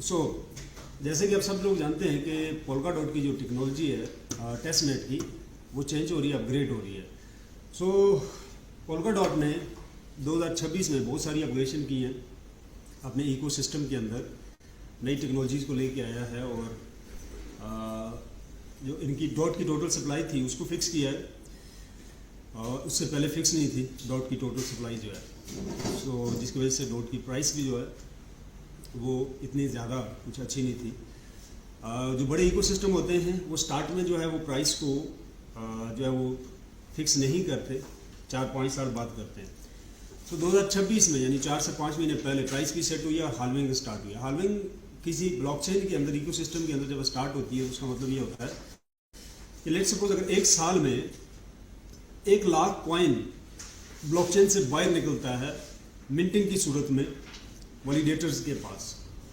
सो जैसे कि आप सब लोग जानते हैं कि पोल्का डॉट की जो टेक्नोलॉजी है टेस्ट नेट की, वो चेंज हो रही है, अपग्रेड हो रही है। सो पोल्का डॉट ने 2026 में बहुत सारी अपग्रेडेशन की हैं अपने इकोसिस्टम के अंदर, नई टेक्नोलॉजीज़ को लेके आया है और जो इनकी डॉट की टोटल सप्लाई थी उसको फिक्स किया है, उससे पहले फिक्स नहीं थी डॉट की टोटल सप्लाई जो है। सो जिसकी वजह से डॉट की प्राइस भी जो है वो इतनी ज़्यादा कुछ अच्छी नहीं थी। जो बड़े इकोसिस्टम होते हैं वो स्टार्ट में जो है वो प्राइस को जो है वो फिक्स नहीं करते, 4-5 साल बाद करते हैं। तो 2026 में यानी 4 से 5 महीने पहले प्राइस भी सेट हुई है, हाल्विंग स्टार्ट हुई है। हाल्विंग किसी ब्लॉकचेन के अंदर, इकोसिस्टम के अंदर जब स्टार्ट होती है तो उसका मतलब ये होता है कि लेट्स सपोज अगर एक साल में 1 लाख कॉइन ब्लॉकचेन से बाहर निकलता है मिंटिंग की सूरत में वैलिडेटर्स के पास,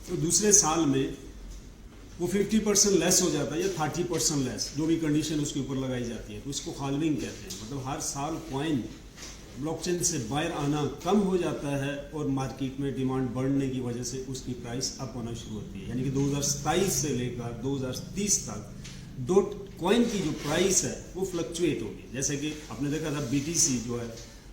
तो दूसरे साल में वो 50% लेस हो जाता है या 30% लेस, जो भी कंडीशन उसके ऊपर लगाई जाती है, तो इसको हाल्विंग कहते हैं। मतलब हर साल कॉइन ब्लॉकचेन से बाहर आना कम हो जाता है और मार्केट में डिमांड बढ़ने की वजह से उसकी प्राइस अप होना शुरू होती है। यानी कि 2027 से लेकर 2030 तक डॉट कॉइन की जो प्राइस है वो फ्लक्चुएट होगी। जैसे कि आपने देखा था BTC जो है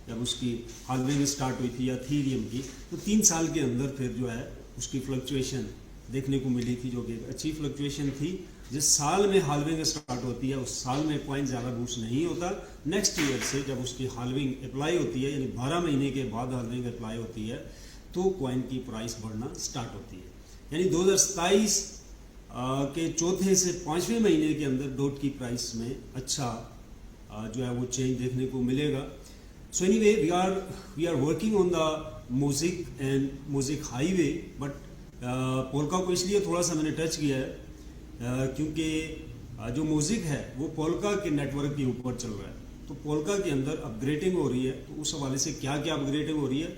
जब उसकी हाल्विंग स्टार्ट हुई थी या थीरियम की, तो 3 साल के अंदर फिर जो है उसकी फ्लक्चुएशन देखने को मिली थी, जो कि अच्छी फ्लक्चुएशन थी। जिस साल में हाल्विंग स्टार्ट होती है उस साल में कॉइन ज़्यादा बूस्ट नहीं होता। नेक्स्ट ईयर से जब उसकी हाल्विंग अप्लाई होती है, यानी 12 महीने के बाद हाल्विंग अप्लाई होती है, तो कॉइन की प्राइस बढ़ना स्टार्ट होती है। यानी 2027 के चौथे से 5वें महीने के अंदर डॉट की प्राइस में अच्छा जो है वो चेंज देखने को मिलेगा। So anyway we are working on the mosaic and mosaic highway, but polka को इसलिए थोड़ा सा मैंने टच किया है क्योंकि जो मोज़ेक है वो पोल्का के नेटवर्क के ऊपर चल रहा है, तो पोल्का के अंदर अपग्रेडिंग हो रही है। तो उस हवाले से क्या क्या अपग्रेडिंग हो रही है,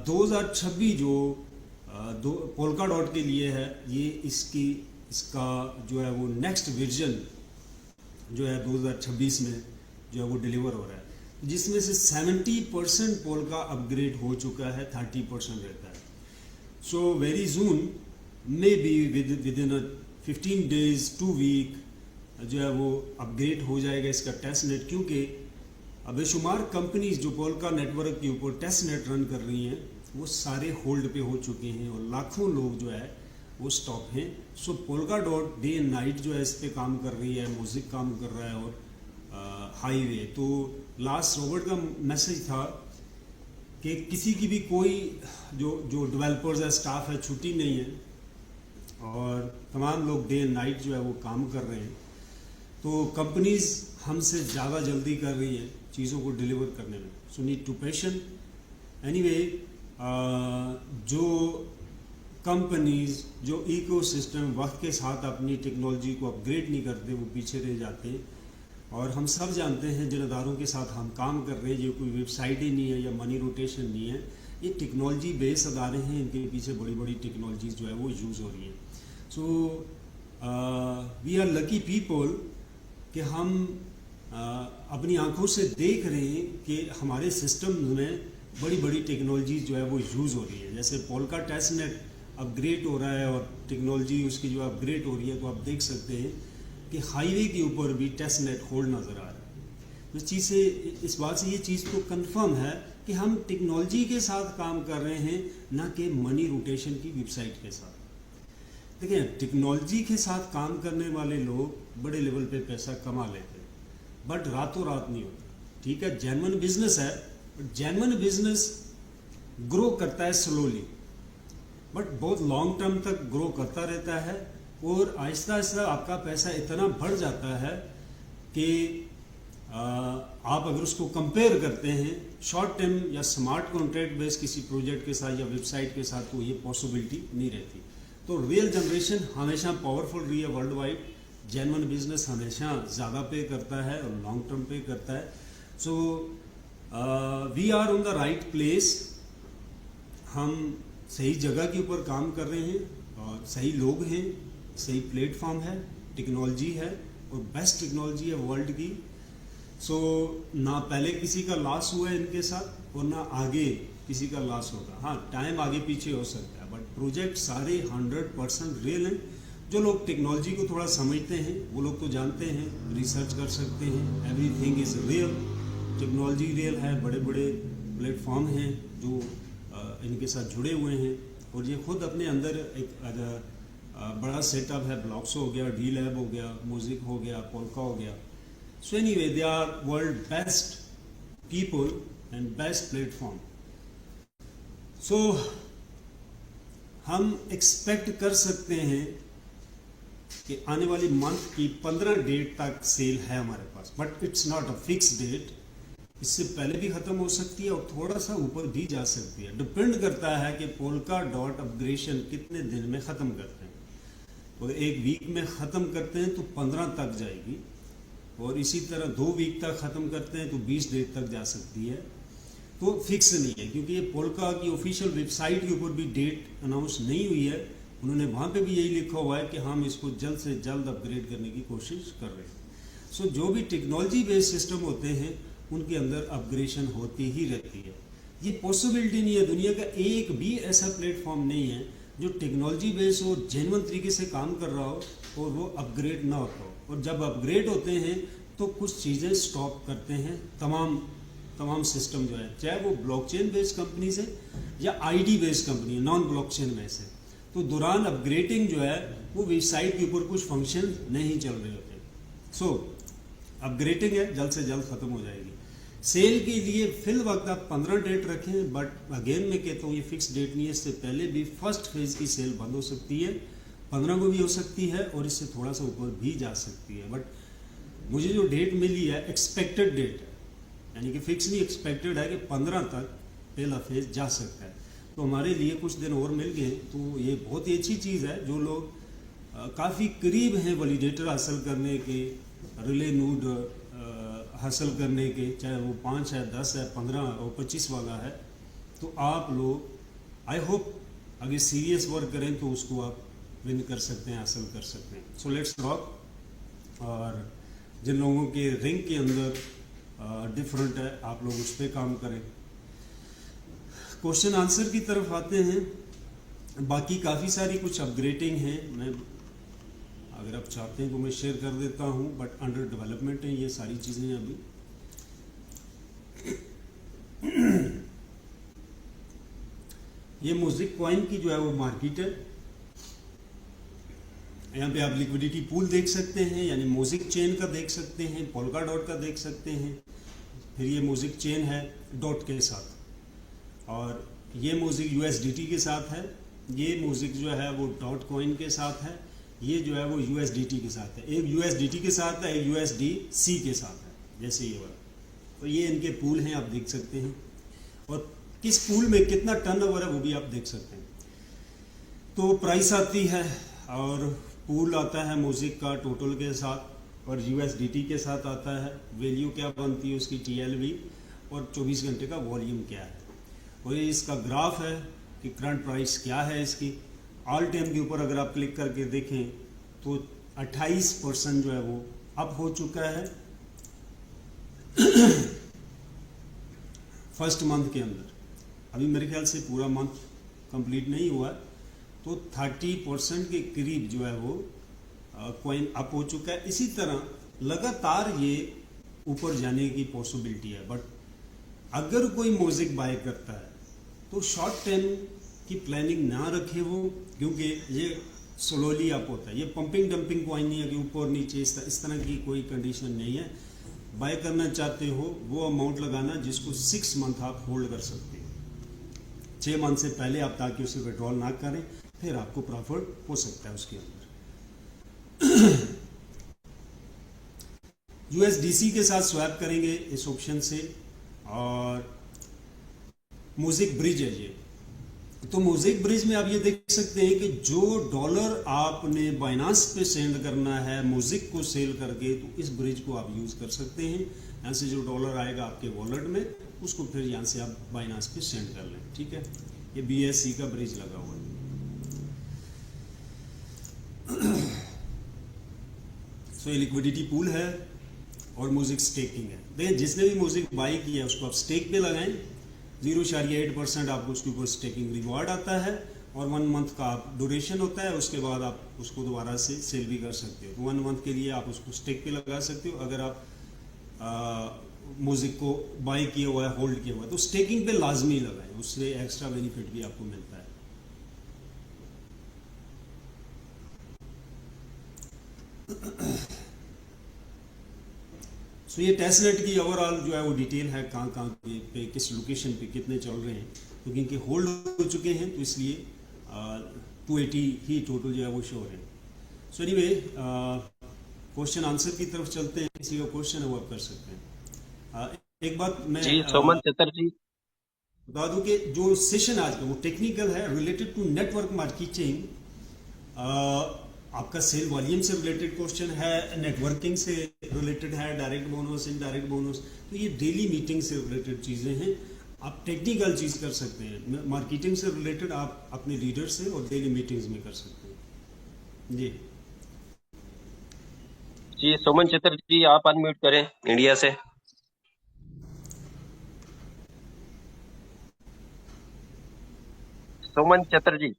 2026 जो पोल्का डॉट के लिए है, ये इसका जो है वो नेक्स्ट वर्जन जो है 2026 में जो है वो डिलीवर हो रहा है, जिसमें से 70% पोल्का अपग्रेड हो चुका है, 30% रहता है। So very soon may be with in 15 days 2 week जो है वो अपग्रेड हो जाएगा इसका टेस्ट नेट, क्योंकि बेशुमार कंपनीज जो पोल्का नेटवर्क के ऊपर टेस्ट नेट रन कर रही हैं वो सारे होल्ड पे हो चुके हैं और लाखों लोग जो है वो स्टॉप हैं। So polka dot day and night जो है इस पे काम कर रही है, मोज़ेक काम कर रहा है और हाईवे। तो लास्ट रॉबर्ट का मैसेज था कि किसी की भी कोई जो डेवलपर्स है, स्टाफ है, छुट्टी नहीं है और तमाम लोग डे एंड नाइट जो है वो काम कर रहे हैं। तो कंपनीज हमसे ज़्यादा जल्दी कर रही है चीज़ों को डिलीवर करने में। So need to passion. Anyway, जो कंपनीज जो इकोसिस्टम वक्त के साथ अपनी टेक्नोलॉजी को अपग्रेड नहीं करते वो पीछे रह जाते हैं। और हम सब जानते हैं जिन अदारों के साथ हम काम कर रहे हैं, जो कोई वेबसाइट ही नहीं है या मनी रोटेशन नहीं है, ये टेक्नोलॉजी बेस्ड अदारे हैं, इनके पीछे बड़ी बड़ी टेक्नोलॉजीज जो है वो यूज़ हो रही हैं। So we are lucky people कि हम अपनी आंखों से देख रहे हैं कि हमारे सिस्टम में बड़ी बड़ी टेक्नोलॉजी जो है वो यूज़ हो रही है। जैसे पोल्का टेस्ट नेट अपग्रेड हो रहा है और टेक्नोलॉजी उसकी जो अपग्रेड हो रही है, तो आप देख सकते हैं कि हाईवे के ऊपर भी टेस्ट नेट होल्ड नज़र आ रहा है। इस चीज़ से, इस बात से ये चीज़ तो कंफर्म है कि हम टेक्नोलॉजी के साथ काम कर रहे हैं, ना कि मनी रोटेशन की वेबसाइट के साथ। देखिए, टेक्नोलॉजी के साथ काम करने वाले लोग बड़े लेवल पे पैसा कमा लेते हैं, बट रातों रात नहीं होता। ठीक है, जेन्युइन बिजनेस है, बट जेन्युइन बिजनेस ग्रो करता है स्लोली, बट बहुत लॉन्ग टर्म तक ग्रो करता रहता है और आहिस्ता आहिस्ता आपका पैसा इतना बढ़ जाता है कि आप अगर उसको कंपेयर करते हैं शॉर्ट टर्म या स्मार्ट कॉन्ट्रैक्ट बेस किसी प्रोजेक्ट के साथ या वेबसाइट के साथ, तो ये पॉसिबिलिटी नहीं रहती। तो रियल जनरेशन हमेशा पावरफुल रही है वर्ल्ड वाइड। जेन्युइन बिजनेस हमेशा ज़्यादा पे करता है और लॉन्ग टर्म पे करता है। So we are on the right place. हम सही जगह के ऊपर काम कर रहे हैं और सही लोग हैं, सही प्लेटफॉर्म है, टेक्नोलॉजी है और बेस्ट टेक्नोलॉजी है वर्ल्ड की। सो ना पहले किसी का लॉस हुआ है इनके साथ और ना आगे किसी का लॉस होगा। हाँ, टाइम आगे पीछे हो सकता है, बट प्रोजेक्ट सारे 100% रियल हैं। जो लोग टेक्नोलॉजी को थोड़ा समझते हैं वो लोग तो जानते हैं, रिसर्च कर सकते हैं, everything is real, technology real है, बड़े बड़े प्लेटफॉर्म हैं जो इनके साथ जुड़े हुए हैं, और ये खुद अपने अंदर एक बड़ा सेटअप है। ब्लॉक्स हो गया, डी लैब हो गया, म्यूजिक हो गया, पोल्का हो गया। So anyway they are world best people and best platform. So हम एक्सपेक्ट कर सकते हैं कि आने वाली मंथ की 15 डेट तक सेल है हमारे पास, but it's not a fix date. इससे पहले भी ख़त्म हो सकती है और थोड़ा सा ऊपर भी जा सकती है। डिपेंड करता है कि पोल्का डॉट अपग्रेडेशन कितने दिन में ख़त्म करते हैं। और एक वीक में ख़त्म करते हैं तो 15 तक जाएगी, और इसी तरह 2 वीक तक ख़त्म करते हैं तो 20 डेट तक जा सकती है। तो फिक्स नहीं है, क्योंकि ये पोल्का की ऑफिशियल वेबसाइट के ऊपर भी डेट अनाउंस नहीं हुई है। उन्होंने वहाँ पे भी यही लिखा हुआ है कि हम इसको जल्द से जल्द अपग्रेड करने की कोशिश कर रहे हैं। सो जो भी टेक्नोलॉजी बेस्ड सिस्टम होते हैं उनके अंदर अपग्रेडेशन होती ही रहती है। ये पॉसिबिलिटी नहीं है, दुनिया का एक भी ऐसा प्लेटफॉर्म नहीं है जो टेक्नोलॉजी बेस्ड हो, जेन्युइन तरीके से काम कर रहा हो और वो अपग्रेड ना होता हो। और जब अपग्रेड होते हैं तो कुछ चीज़ें स्टॉप करते हैं तमाम सिस्टम जो है, चाहे वो ब्लॉकचेन बेस्ड कंपनी से या आईडी बेस्ड कंपनी है, नॉन ब्लॉकचेन में से। तो दौरान अपग्रेडिंग जो है वो वेबसाइट के ऊपर कुछ फंक्शन नहीं चल रहे होते। सो अपग्रेडिंग है, जल्द से जल्द ख़त्म हो जाएगी। सेल के लिए फिल वक्त आप 15 डेट रखें, बट अगेन मैं कहता हूँ ये फिक्स डेट नहीं है। इससे पहले भी फर्स्ट फेज की सेल बंद हो सकती है, 15 को भी हो सकती है और इससे थोड़ा सा ऊपर भी जा सकती है। बट मुझे जो डेट मिली है एक्सपेक्टेड डेट है, यानी कि फिक्स नहीं, एक्सपेक्टेड है कि 15 तक पहला फेज जा सकता है। तो हमारे लिए कुछ दिन और मिल गए, तो ये बहुत ही अच्छी चीज़ है। जो लोग काफ़ी करीब हैं वैलिडेटर हासिल करने के, रिले नोड हासिल करने के, चाहे वो 5 है, 10 है, 15 और 25 वाला है, तो आप लोग आई होप अगर सीरियस वर्क करें तो उसको आप विन कर सकते हैं, हासिल कर सकते हैं। So let's rock. और जिन लोगों के रिंग के अंदर डिफरेंट है, आप लोग उस पर काम करें। क्वेश्चन आंसर की तरफ आते हैं। बाकी काफ़ी सारी कुछ अपग्रेडिंग है, मैं अगर आप चाहते हैं तो मैं शेयर कर देता हूं, बट अंडर डेवलपमेंट है ये सारी चीज़ें अभी। ये म्यूजिक कॉइन की जो है वो मार्केट है। यहाँ पे आप लिक्विडिटी पूल देख सकते हैं, यानी म्यूजिक चेन का देख सकते हैं, पोल्का डॉट का देख सकते हैं। फिर ये म्यूजिक चेन है डॉट के साथ, और ये म्यूजिक USDT के साथ है। ये म्यूजिक जो है वो डॉट कॉइन के साथ है। ये जो है वो USDT के साथ है। एक USDT के साथ है, एक USDC के साथ है, जैसे ये वाला। तो ये इनके पूल हैं, आप देख सकते हैं, और किस पूल में कितना टर्नओवर है वो भी आप देख सकते हैं। तो प्राइस आती है और पूल आता है म्यूजिक का टोटल के साथ, और USDT के साथ आता है। वैल्यू क्या बनती है उसकी, TLV, और 24 घंटे का वॉल्यूम क्या है। और ये इसका ग्राफ है कि करंट प्राइस क्या है इसकी। ऑल टाइम के ऊपर अगर आप क्लिक करके देखें तो 28% जो है वो अप हो चुका है फर्स्ट मंथ के अंदर। अभी मेरे ख्याल से पूरा मंथ कंप्लीट नहीं हुआ, तो 30% के करीब जो है वो कॉइन अप हो चुका है। इसी तरह लगातार ये ऊपर जाने की पॉसिबिलिटी है। बट अगर कोई म्यूजिक बाय करता है तो शॉर्ट टर्म की प्लानिंग ना रखे वो, क्योंकि ये स्लोली अप होता है। ये पंपिंग डंपिंग कॉइन नहीं है कि ऊपर नीचे इस तरह की कोई कंडीशन नहीं है। बाय करना चाहते हो वो अमाउंट लगाना जिसको 6 मंथ आप होल्ड कर सकते हैं। 6 मंथ से पहले आप ताकि उसे विड्रॉल ना करें, फिर आपको प्रॉफिट हो सकता है उसके अंदर। USDC के साथ स्वैप करेंगे इस ऑप्शन से, और म्यूजिक ब्रिज है ये। तो म्यूजिक ब्रिज में आप ये देख सकते हैं कि जो डॉलर आपने बाइनांस पे सेंड करना है म्यूजिक को सेल करके, तो इस ब्रिज को आप यूज कर सकते हैं। यहाँ से जो डॉलर आएगा आपके वॉलेट में, उसको फिर यहाँ से आप बाइनांस पे सेंड कर लें। ठीक है, ये BSC का ब्रिज लगा हुआ है। सो ये लिक्विडिटी पूल है और म्यूजिक स्टेकिंग है। देखिए जिसने भी म्यूजिक बाई किया है उसको आप स्टेक पे लगाएं, 0.8% आपको उसके ऊपर स्टेकिंग रिवॉर्ड आता है, और 1 मंथ का आप ड्यूरेशन होता है, उसके बाद आप उसको दोबारा से सेल भी कर सकते हो। 1 मंथ के लिए आप उसको स्टेक पे लगा सकते हो। अगर आप म्यूजिक को बाय किया हुआ है, होल्ड किया हुआ है, तो स्टेकिंग पे लाजमी लगाएं, उससे एक्स्ट्रा बेनिफिट भी आपको मिलता है। सो ये टेस्ट नेट की ओवरऑल जो है वो डिटेल है, कहाँ कहाँ पे किस लोकेशन पे कितने चल रहे हैं। तो क्योंकि होल्ड हो चुके हैं तो इसलिए 280 ही टोटल जो है वो शो हो रहे हैं। सो एनीवे, क्वेश्चन आंसर की तरफ चलते हैं। किसी का क्वेश्चन है वो आप कर सकते हैं। एक बात मैं जी सोमन चटर्जी। बता दूं कि जो सेशन आज का वो टेक्निकल है, रिलेटेड टू नेटवर्क मार्केटिंग। आपका सेल वॉल्यूम से रिलेटेड क्वेश्चन है, नेटवर्किंग से रिलेटेड है, डायरेक्ट बोनस, इनडायरेक्ट बोनस। तो ये डेली मीटिंग से रिलेटेड चीज़ें हैं। आप टेक्निकल चीज़ कर सकते हैं, मार्केटिंग से रिलेटेड आप अपने लीडर से और डेली मीटिंग्स में कर सकते हैं। जी जी सोमन चटर्जी, आप अनम्यूट करें इंडिया से। सोमन चटर्जी।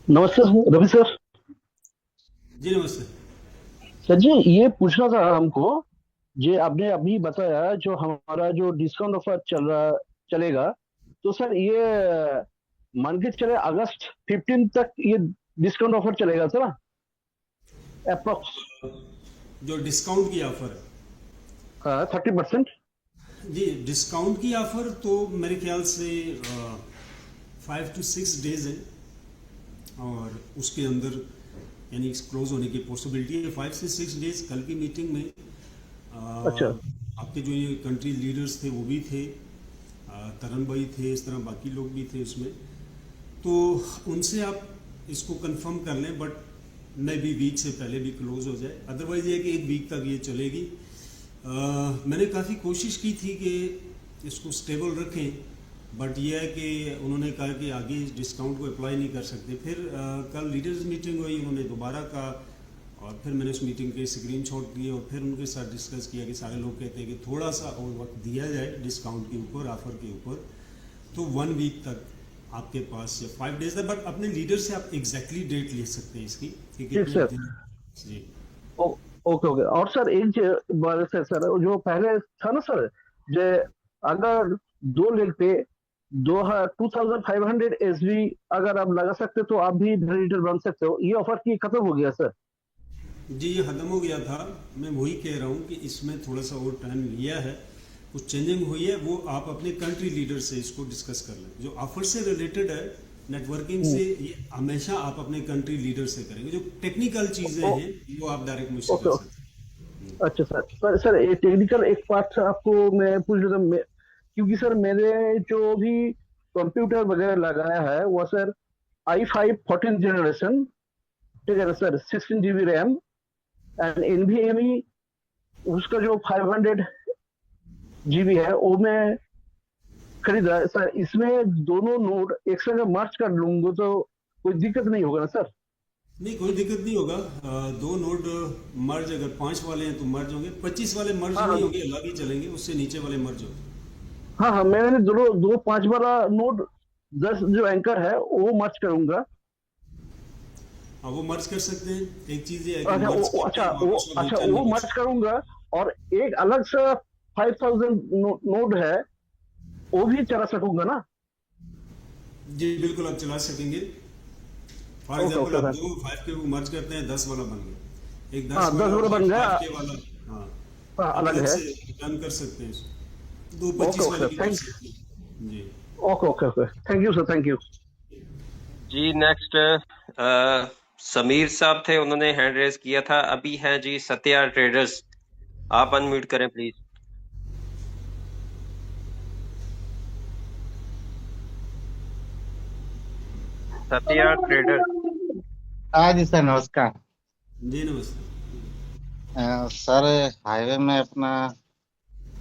नमस्ते रवि सर। जी नमस्ते। सर जी, ये पूछना था हमको। जे आपने अभी बताया जो हमारा जो डिस्काउंट ऑफर चलेगा, तो सर ये मान के चले अगस्त 15 तक ये डिस्काउंट ऑफर चलेगा सर, अप्रोक्स जो डिस्काउंट की ऑफर है, 30%। जी डिस्काउंट की ऑफर तो मेरे ख्याल से 5 to 6 डेज है, और उसके अंदर यानी क्लोज होने की पॉसिबिलिटी है 5 से 6 डेज। कल की मीटिंग में अच्छा आपके जो ये कंट्री लीडर्स थे वो भी थे, तरन भाई थे, इस तरह बाकी लोग भी थे उसमें। तो उनसे आप इसको कंफर्म कर लें, बट मे बी वीक से पहले भी क्लोज हो जाए। अदरवाइज ये है कि 1 वीक तक ये चलेगी। मैंने काफ़ी कोशिश की थी कि इसको स्टेबल रखें, बट ये है कि उन्होंने कहा कि आगे इस डिस्काउंट को अप्लाई नहीं कर सकते। फिर कल लीडर्स मीटिंग हुई, उन्होंने दोबारा कहा, और फिर मैंने उस मीटिंग के स्क्रीनशॉट लिए और फिर उनके साथ डिस्कस किया कि सारे लोग कहते हैं कि थोड़ा सा और वक्त दिया जाए डिस्काउंट के ऊपर, ऑफर के ऊपर। तो 1 वीक तक आपके पास या 5 डेज तक, बट अपने लीडर से आप एग्जैक्टली डेट ले सकते हैं इसकी कि ठीक कितने सर। दिन। जी ओके ओके। और सर एक बात है सर, जो पहले था ना सर, जे अगर 2 लेग पे 2500 SB अगर आप लगा सकते तो आप भी लीडर बन सकते हो। ये ऑफर की खत्म हो गया सर। जी, ये ख़त्म हो गया था। मैं वही कह रहा हूँ कि इसमें थोड़ा सा और टाइम लिया है, कुछ चेंजिंग हुई है, वो आप अपने कंट्री लीडर से इसको डिस्कस कर लें। जो ऑफर से रिलेटेड है, नेटवर्किंग से, ये हमेशा आप अपने कंट्री लीडर से करेंगे। जो टेक्निकल चीज़ें ओ, हैं वो आप डायरेक्ट मुझसे कर ओके। सकते हैं। अच्छा सर, सर ये टेक्निकल एक पार्ट आपको मैं पूछ रहा था। क्योंकि सर मेरे जो भी कंप्यूटर वगैरह लगाया है वो सर i5 14 जनरेशन, ठीक है ना sir, 16 GB RAM and NVMe उसका जो 500 GB है वो मैं खरीदा है सर। इसमें दोनों नोड एक संग मर्ज कर लूंगा तो कोई दिक्कत नहीं होगा ना सर? नहीं, कोई दिक्कत नहीं होगा। दो नोड मर्ज, अगर 5 वाले हैं तो मर्ज होंगे, 25 वाले मर्ज हाँ नहीं हाँ होंगे, अलग ही चलेंगे, उससे नीचे वाले मर्ज होंगे। हाँ हाँ, मैंने दोनों दो 5 वाला नोड 10 जो एंकर है वो मर्ज करूंगा। हाँ, वो मर्ज कर सकते हैं। एक चीज़ ये है कि अच्छा मर्ज करके वापस वो रिटर्न वो नहीं कर मर्ज सकते। करूंगा। और एक अलग से 5000 नोड है वो भी चला सकूंगा ना? जी बिल्कुल, आप चला सकेंगे। फॉर ओके एग्जाम्पल, ओके आप सर। दो 5 के वो मर्ज करते हैं, 10 वाला बन गया। एक हाँ 10 10 वाला वाला और बन एक गया। 5 के वाला। हाँ, हाँ आप अलग अलग है। से रिटर्न कर सकते हैं इसको। दो ओके 25 ओके वाले भी कर थैंक सकते हैं। जी okay okay okay thank you sir, thank you. जी नेक्स्ट समीर साहब थे, उन्होंने हैंड रेज किया था। अभी है जी सत्या ट्रेडर्स, आप अनम्यूट करें प्लीज। सत्या ट्रेडर्स। हाँ जी सर, नमस्कार। जी नमस्ते। सर, हाईवे में अपना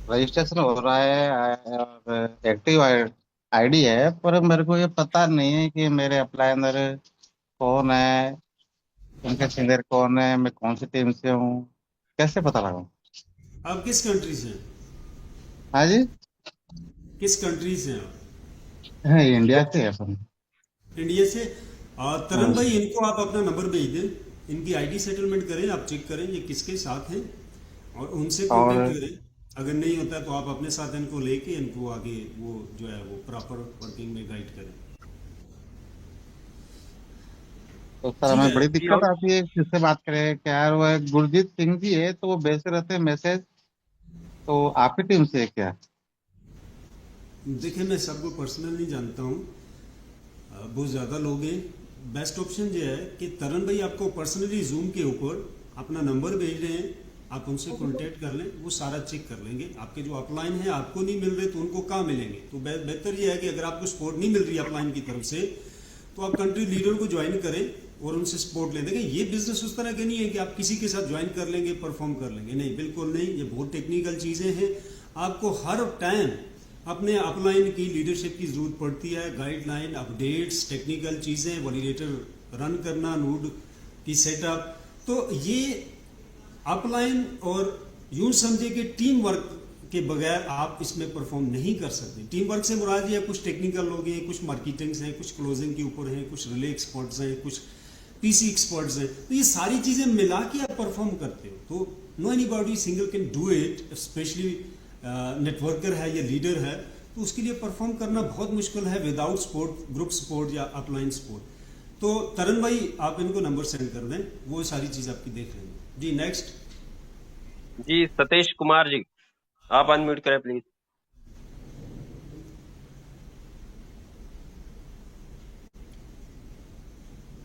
रजिस्ट्रेशन हो रहा है और एक्टिव आईडी है, पर मेरे को ये पता नहीं है कि मेरे अप्लायंदर कौन है, उनके सीनियर कौन है, मैं कौन सी टीम से हूँ, कैसे पता लगाऊं? आप किस कंट्री से हैं? हाँ जी। किस कंट्री से हैं आप? हाँ, इंडिया से है सर। इंडिया से। तरन भाई, इनको आप अपना नंबर भेज दें, इनकी आईडी सेटलमेंट करें, आप चेक करें ये किसके साथ हैं और उनसे कांटेक्ट और करें। अगर नहीं होता तो आप अपने साथ इनको लेके इनको आगे वो जो है वो प्रॉपर वर्किंग में गाइड करें। तो सर ठीक हमें है। बड़ी जी दिक्कत और आती है किससे बात करें क्या यार, वो एक गुरजीत सिंह जी है तो वो भेजते रहते हैं मैसेज। तो आपकी टीम से है क्या? देखिए, मैं सबको पर्सनल नहीं जानता हूँ, बहुत ज़्यादा लोग हैं। बेस्ट ऑप्शन ये है कि तरन भाई आपको पर्सनली जूम के ऊपर अपना नंबर भेज रहे हैं, आप उनसे कांटेक्ट कर लें, वो सारा चेक कर लेंगे। आपके जो अपलाइन है आपको नहीं मिल रहे तो उनको कहाँ मिलेंगे। तो बेहतर ये है कि अगर आपको सपोर्ट नहीं मिल रही अपलाइन की तरफ से तो आप कंट्री लीडर को ज्वाइन करें और उनसे सपोर्ट लें। देखिए, ये बिजनेस उस तरह के नहीं है कि आप किसी के साथ ज्वाइन कर लेंगे परफॉर्म कर लेंगे, नहीं, बिल्कुल नहीं। ये बहुत टेक्निकल चीज़ें हैं, आपको हर टाइम अपने अपलाइन की लीडरशिप की जरूरत पड़ती है। गाइडलाइन, अपडेट्स, टेक्निकल चीज़ें, वैलिडेटर रन करना, नोड की सेटअप। तो ये अपलाइन और यूं समझे कि टीम वर्क के बगैर आप इसमें परफॉर्म नहीं कर सकते। टीम वर्क से मुराद ये है, कुछ टेक्निकल लोग हैं, कुछ मार्केटिंग्स हैं, कुछ क्लोजिंग के ऊपर हैं, कुछ रिले एक्सपर्ट्स हैं, कुछ पीसी एक्सपर्ट्स हैं। तो ये सारी चीज़ें मिला के आप परफॉर्म करते हो। तो no anybody single can do it, specially networker है या लीडर है तो उसके लिए परफॉर्म करना बहुत मुश्किल है विदाउट सपोर्ट, ग्रुप सपोर्ट या अपलाइन सपोर्ट। तो तरन भाई, आप इनको नंबर सेंड कर दें, वो सारी चीज़ आपकी देख लेंगे। जी नेक्स्ट। जी सतीश कुमार जी, आप अनम्यूट करें प्लीज।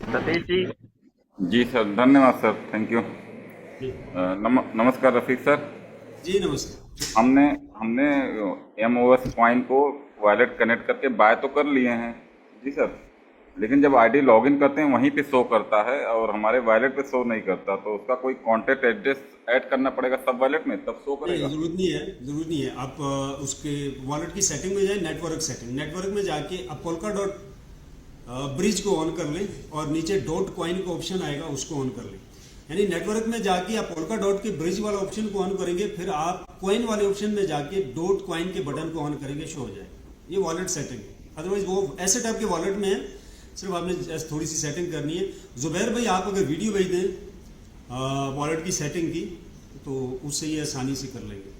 सतीश जी। जी सर, धन्यवाद सर, थैंक यू। जी नमस्कार रफीक सर। जी नमस्ते। हमने हमने एमओएस कॉइन को वॉलेट कनेक्ट करके बाय तो कर लिए हैं जी सर, लेकिन जब आईडी लॉगिन करते हैं वहीं पे शो करता है और हमारे वॉलेट पे शो नहीं करता। तो उसका कोई कॉन्टेक्ट एड्रेस ऐड करना पड़ेगा सब वॉलेट में, तब शो नहीं, करेगा? जरूरत नहीं है, जरूरत नहीं है। आप उसके वॉलेट की सेटिंग में जाए, नेटवर्क सेटिंग, नेटवर्क में जाके आप पोल्का डॉट ब्रिज को ऑन कर लें और नीचे डॉट कॉइन का ऑप्शन आएगा, उसको ऑन कर लें। यानी नेटवर्क में जाके आप पोल्का डॉट के ब्रिज वाला ऑप्शन को ऑन करेंगे, फिर आप कॉइन वाले ऑप्शन में जाके डॉट कॉइन के बटन को ऑन करेंगे, शो हो जाएगा। ये वॉलेट सेटिंग है। अदरवाइज वो ऐसे टाइप के वॉलेट में है, सिर्फ आपने थोड़ी सी सेटिंग करनी है। जुबैर भाई, आप अगर वीडियो भेज दें वॉलेट की सेटिंग की तो उससे ये आसानी से कर लेंगे।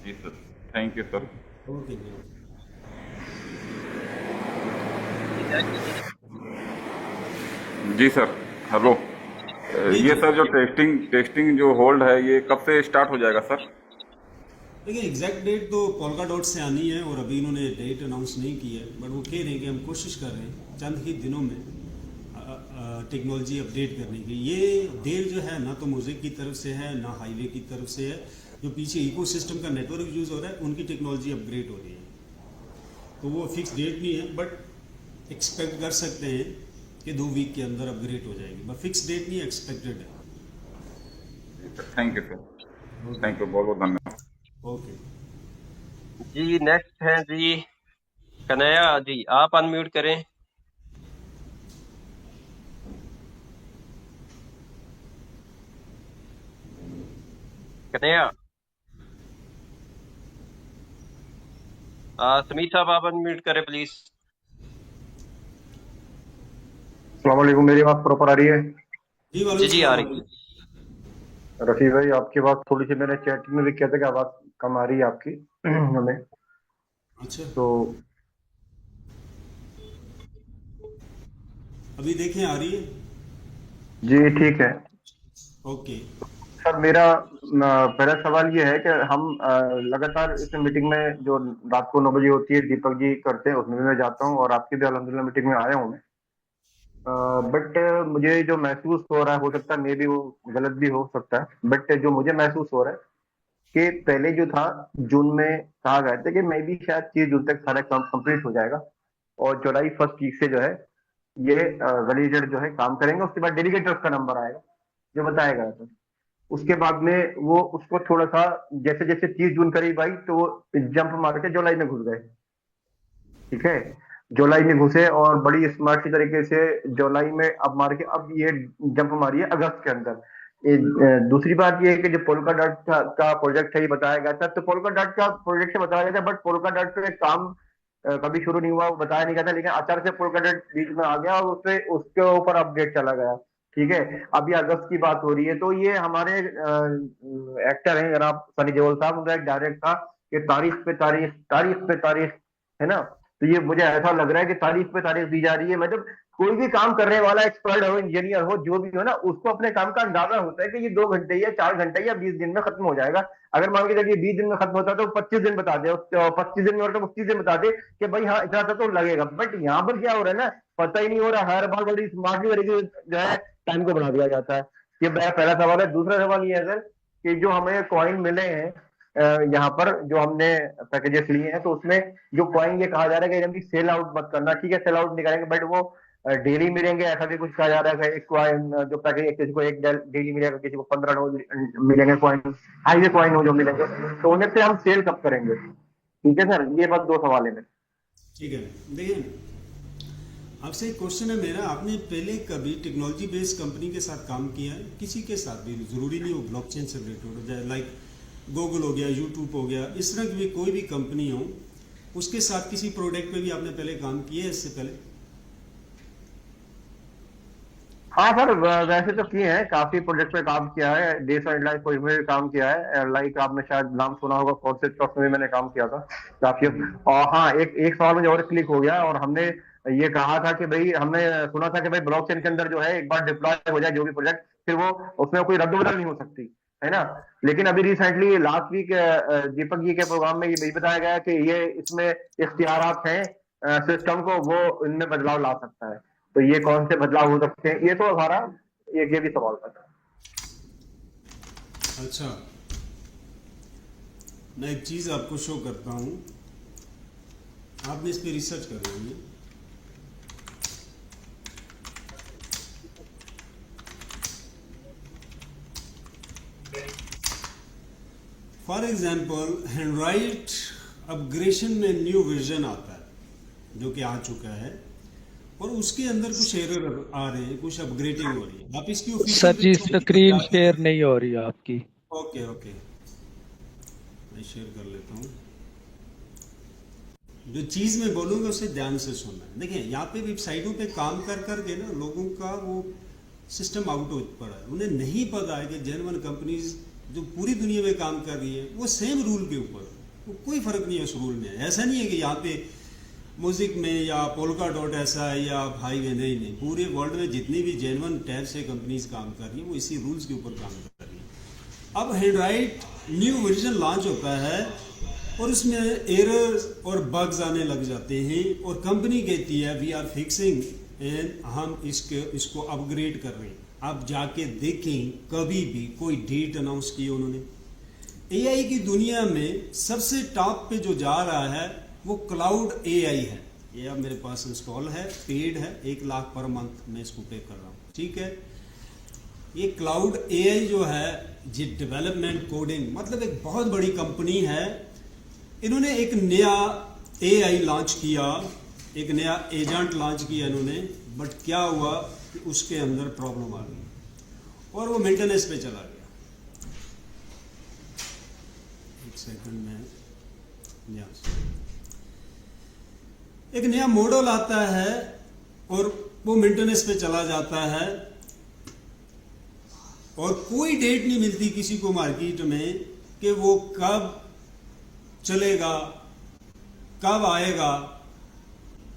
जी sir, thank you sir. Okay. जी सर, हेलो। ये सर जो टेस्टिंग जो होल्ड है ये कब से स्टार्ट हो जाएगा सर? देखिए, एग्जैक्ट डेट तो पोल्का डॉट से आनी है और अभी इन्होंने डेट अनाउंस नहीं की है, बट वो कह रहे हैं कि हम कोशिश कर रहे हैं चंद ही दिनों में टेक्नोलॉजी अपडेट करने की। ये देर जो है ना तो म्यूजिक की तरफ से है ना हाईवे की तरफ से है, जो पीछे इकोसिस्टम का नेटवर्क यूज हो रहा है उनकी टेक्नोलॉजी अपग्रेड हो रही है। तो वो फिक्स डेट नहीं है, बट एक्सपेक्ट कर सकते हैं कि 2 वीक के अंदर अपग्रेड हो जाएगी, बट फिक्स डेट नहीं, एक्सपेक्टेड है। Thank you sir, thank you, बहुत बहुत धन्यवाद। ओके। जी नेक्स्ट हैं जी कन्हैया जी, आप अनम्यूट करें। कन्हैया। समीर साहब, आप अनम्यूट करें प्लीज। अस्सलाम वालेकुम, मेरी बात प्रॉपर आ रही है? जी वालेकुम जी जी आ सलाम। रही है। रफी भाई, आपकी बात थोड़ी सी मैंने चैटिंग में भी किया था कि आवाज कम आ रही है आपकी हमें। अच्छा, तो अभी देखें आ रही है? जी ठीक है ओके। सर। मेरा पहला सवाल ये है कि हम लगातार इस मीटिंग में जो रात को 9 बजे होती है दीपक जी करते हैं उसमें भी मैं जाता हूँ और आपकी भी अल्हम्दुलिल्लाह मीटिंग में आया हूँ मैं। बट मुझे जो महसूस हो रहा है, हो सकता है मे भी वो गलत भी हो सकता है, बट जो मुझे महसूस हो रहा है कि पहले जो था जून में कहा गया था कि मैं भी शायद 30 जून तक सारा काम कंप्लीट हो जाएगा और जुलाई फर्स्ट वीक से जो है ये वैलिडेटर जो है काम करेंगे। उसके बाद डेलीगेटर्स का नंबर आएगा जो बताया गया था। उसके बाद में वो उसको थोड़ा सा जैसे जैसे 30 जून करीब आई तो वो जंप मार के जुलाई में घुस गए। ठीक है, जुलाई में घुसे और बड़ी स्मार्ट सी तरीके से जुलाई में अब मार के अब ये जंप मारी है अगस्त के अंदर। दूसरी बात ये है कि जो पोल्का डॉट का प्रोजेक्ट है ये बताया गया था, तो पोल्का डॉट का प्रोजेक्ट से बताया गया था, बट पोल्का डॉट पे काम कभी शुरू नहीं हुआ, वो बताया नहीं गया था, लेकिन अचानक से पोल्का डॉट बीच में आ गया और उससे उसके ऊपर अपडेट चला गया। ठीक है, अभी अगस्त की बात हो रही है, तो ये हमारे एक्टर हैं जनाब सनी देओल साहब, उनका एक डायरेक्ट था कि तारीख पे तारीख, तारीख पे तारीख, है ना। तो ये मुझे ऐसा लग रहा है कि तारीख पे तारीख दी जा रही है। मतलब कोई भी काम करने वाला, एक्सपर्ट हो, इंजीनियर हो, जो भी हो ना, उसको अपने काम का अंदाजा होता है कि ये 2 घंटे या 4 घंटे या 20 दिन में खत्म हो जाएगा। अगर मान के चलिए 20 दिन में खत्म होता है तो 25 दिन बता दे, 25 दिन में और तो 25 दिन बता दे कि भाई हाँ इतना सा तो लगेगा। बट यहाँ पर क्या हो रहा है ना, पता ही नहीं हो रहा, हर बार बड़ी स्मार्टली तरीके से जो है टाइम को बढ़ा दिया जाता है। ये मेरा पहला सवाल है। दूसरा सवाल ये है सर कि जो हमें कॉइन मिले हैं यहाँ पर, जो हमने पैकेजेस लिए हैं, तो उसमें जो कॉइन ये कहा जा रहा है कि जल्दी सेल आउट मत करना। ठीक है, सेल आउट नहीं करेंगे, बट वो डेली मिलेंगे, ऐसा भी कुछ कहा जा रहा है कि एक कॉइन जो पैकेज, किसी को एक डेली मिलेगा, किसी को 15 रोज मिलेंगे कॉइन, हाईवे कॉइन हो जो मिलेंगे, तो उन्हें से हम सेल कब करेंगे? ठीक है सर, ये बस 2 सवाल है मेरे। ठीक है, देखिए आपसे एक क्वेश्चन है मेरा, आपने पहले कभी टेक्नोलॉजी बेस्ड कंपनी के साथ काम किया है? किसी के साथ भी, जरूरी नहीं वो ब्लॉकचेन से रिलेटेड हो जाए, लाइक गूगल हो गया, यूट्यूब हो गया, इस तरह की भी कोई भी कंपनी हो, उसके साथ किसी प्रोडक्ट पे भी आपने पहले काम किया है इससे पहले? हाँ सर, वैसे तो किए हैं, काफी प्रोजेक्ट पे काम किया है, डेटा एनालाइज कोई में भी काम किया है, लाइक आपने शायद नाम सुना होगा, कॉर्सेज सॉफ्ट में मैंने काम किया था काफी। और हाँ, एक एक सवाल मुझे और क्लिक हो गया, और हमने ये कहा था कि भाई, हमने सुना था कि भाई ब्लॉकचेन के अंदर जो है एक बार डिप्लॉय हो जाए जो भी प्रोजेक्ट, फिर वो उसमें कोई रद्द बदल नहीं हो सकती, है ना। लेकिन अभी recently last week Deepak ji के प्रोग्राम में ये बताया गया कि ये इसमें इख्तियारात हैं सिस्टम को, वो इनमें बदलाव ला सकता है। तो ये कौन से बदलाव हो सकते हैं, ये तो हमारा ये भी सवाल था। अच्छा, मैं एक चीज़ आपको शो करता हूँ, आपने इस पर रिसर्च कर रही है। फॉर एग्जाम्पल, हैंडराइट अपग्रेडेशन में न्यू वर्जन आता है जो कि आ चुका है, और उसके अंदर कुछ एरर आ रहे हैं, कुछ अपग्रेडिंग हो रही है। आप इसकी सर जी स्क्रीन शेयर नहीं हो रही है आपकी। ओके ओके, मैं शेयर कर लेता हूँ। जो चीज़ मैं बोलूँगा उसे ध्यान से सुनना है। देखिए, यहाँ पे वेबसाइटों पे काम कर करके ना लोगों का वो सिस्टम आउट हो पड़ा है। उन्हें नहीं पता है कि जेन्युइन कंपनीज जो पूरी दुनिया में काम कर रही है वो सेम रूल के ऊपर, वो कोई फर्क नहीं है उस रूल में। ऐसा नहीं है कि यहाँ पे म्यूजिक में या पोल्का डॉट ऐसा है या हाईवे, नहीं, पूरे वर्ल्ड में जितनी भी जेन्युइन टैब से कंपनीज काम कर रही है वो इसी रूल्स के ऊपर काम कर रही है। अब हैंडराइट न्यू वर्जन लॉन्च होता है और उसमें एरर्स और बग्स आने लग जाते हैं, और कंपनी कहती है वी आर फिक्सिंग एंड हम इसको अपग्रेड कर रहे हैं। आप जाके देखें, कभी भी कोई डेट अनाउंस की उन्होंने? एआई की दुनिया में सबसे टॉप पे जो जा रहा है वो क्लाउड एआई है। ये अब मेरे पास इंस्टॉल है, पेड है, 1 लाख पर मंथ मैं इसको पे कर रहा हूँ। ठीक है, ये क्लाउड एआई जो है, ये डेवलपमेंट कोडिंग, मतलब एक बहुत बड़ी कंपनी है। इन्होंने एक नया एआई लॉन्च किया, एक नया एजेंट लॉन्च किया इन्होंने, बट क्या हुआ कि उसके अंदर प्रॉब्लम आ गई और वो मेंटेनेंस पे चला गया। एक सेकंड में, यस, एक नया मॉडल आता है और वो मेंटेनेंस पे चला जाता है, और कोई डेट नहीं मिलती किसी को मार्केट में कि वो कब चलेगा, कब आएगा।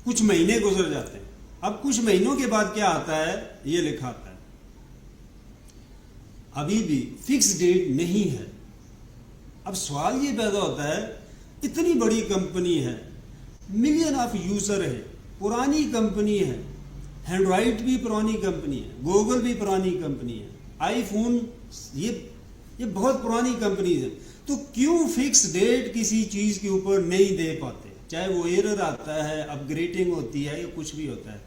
कुछ महीने गुजर जाते हैं। अब कुछ महीनों के बाद क्या आता है, ये लिखा आता है अभी भी फिक्स डेट नहीं है। अब सवाल ये पैदा होता है, इतनी बड़ी कंपनी है, मिलियन ऑफ यूजर है, पुरानी कंपनी है, हैंडराइट भी पुरानी कंपनी है, गूगल भी पुरानी कंपनी है, आईफोन ये बहुत पुरानी कंपनी है, तो क्यों फिक्स डेट किसी चीज के ऊपर नहीं दे पाते? चाहे वो एरर आता है, अपग्रेडिंग होती है, या कुछ भी होता है।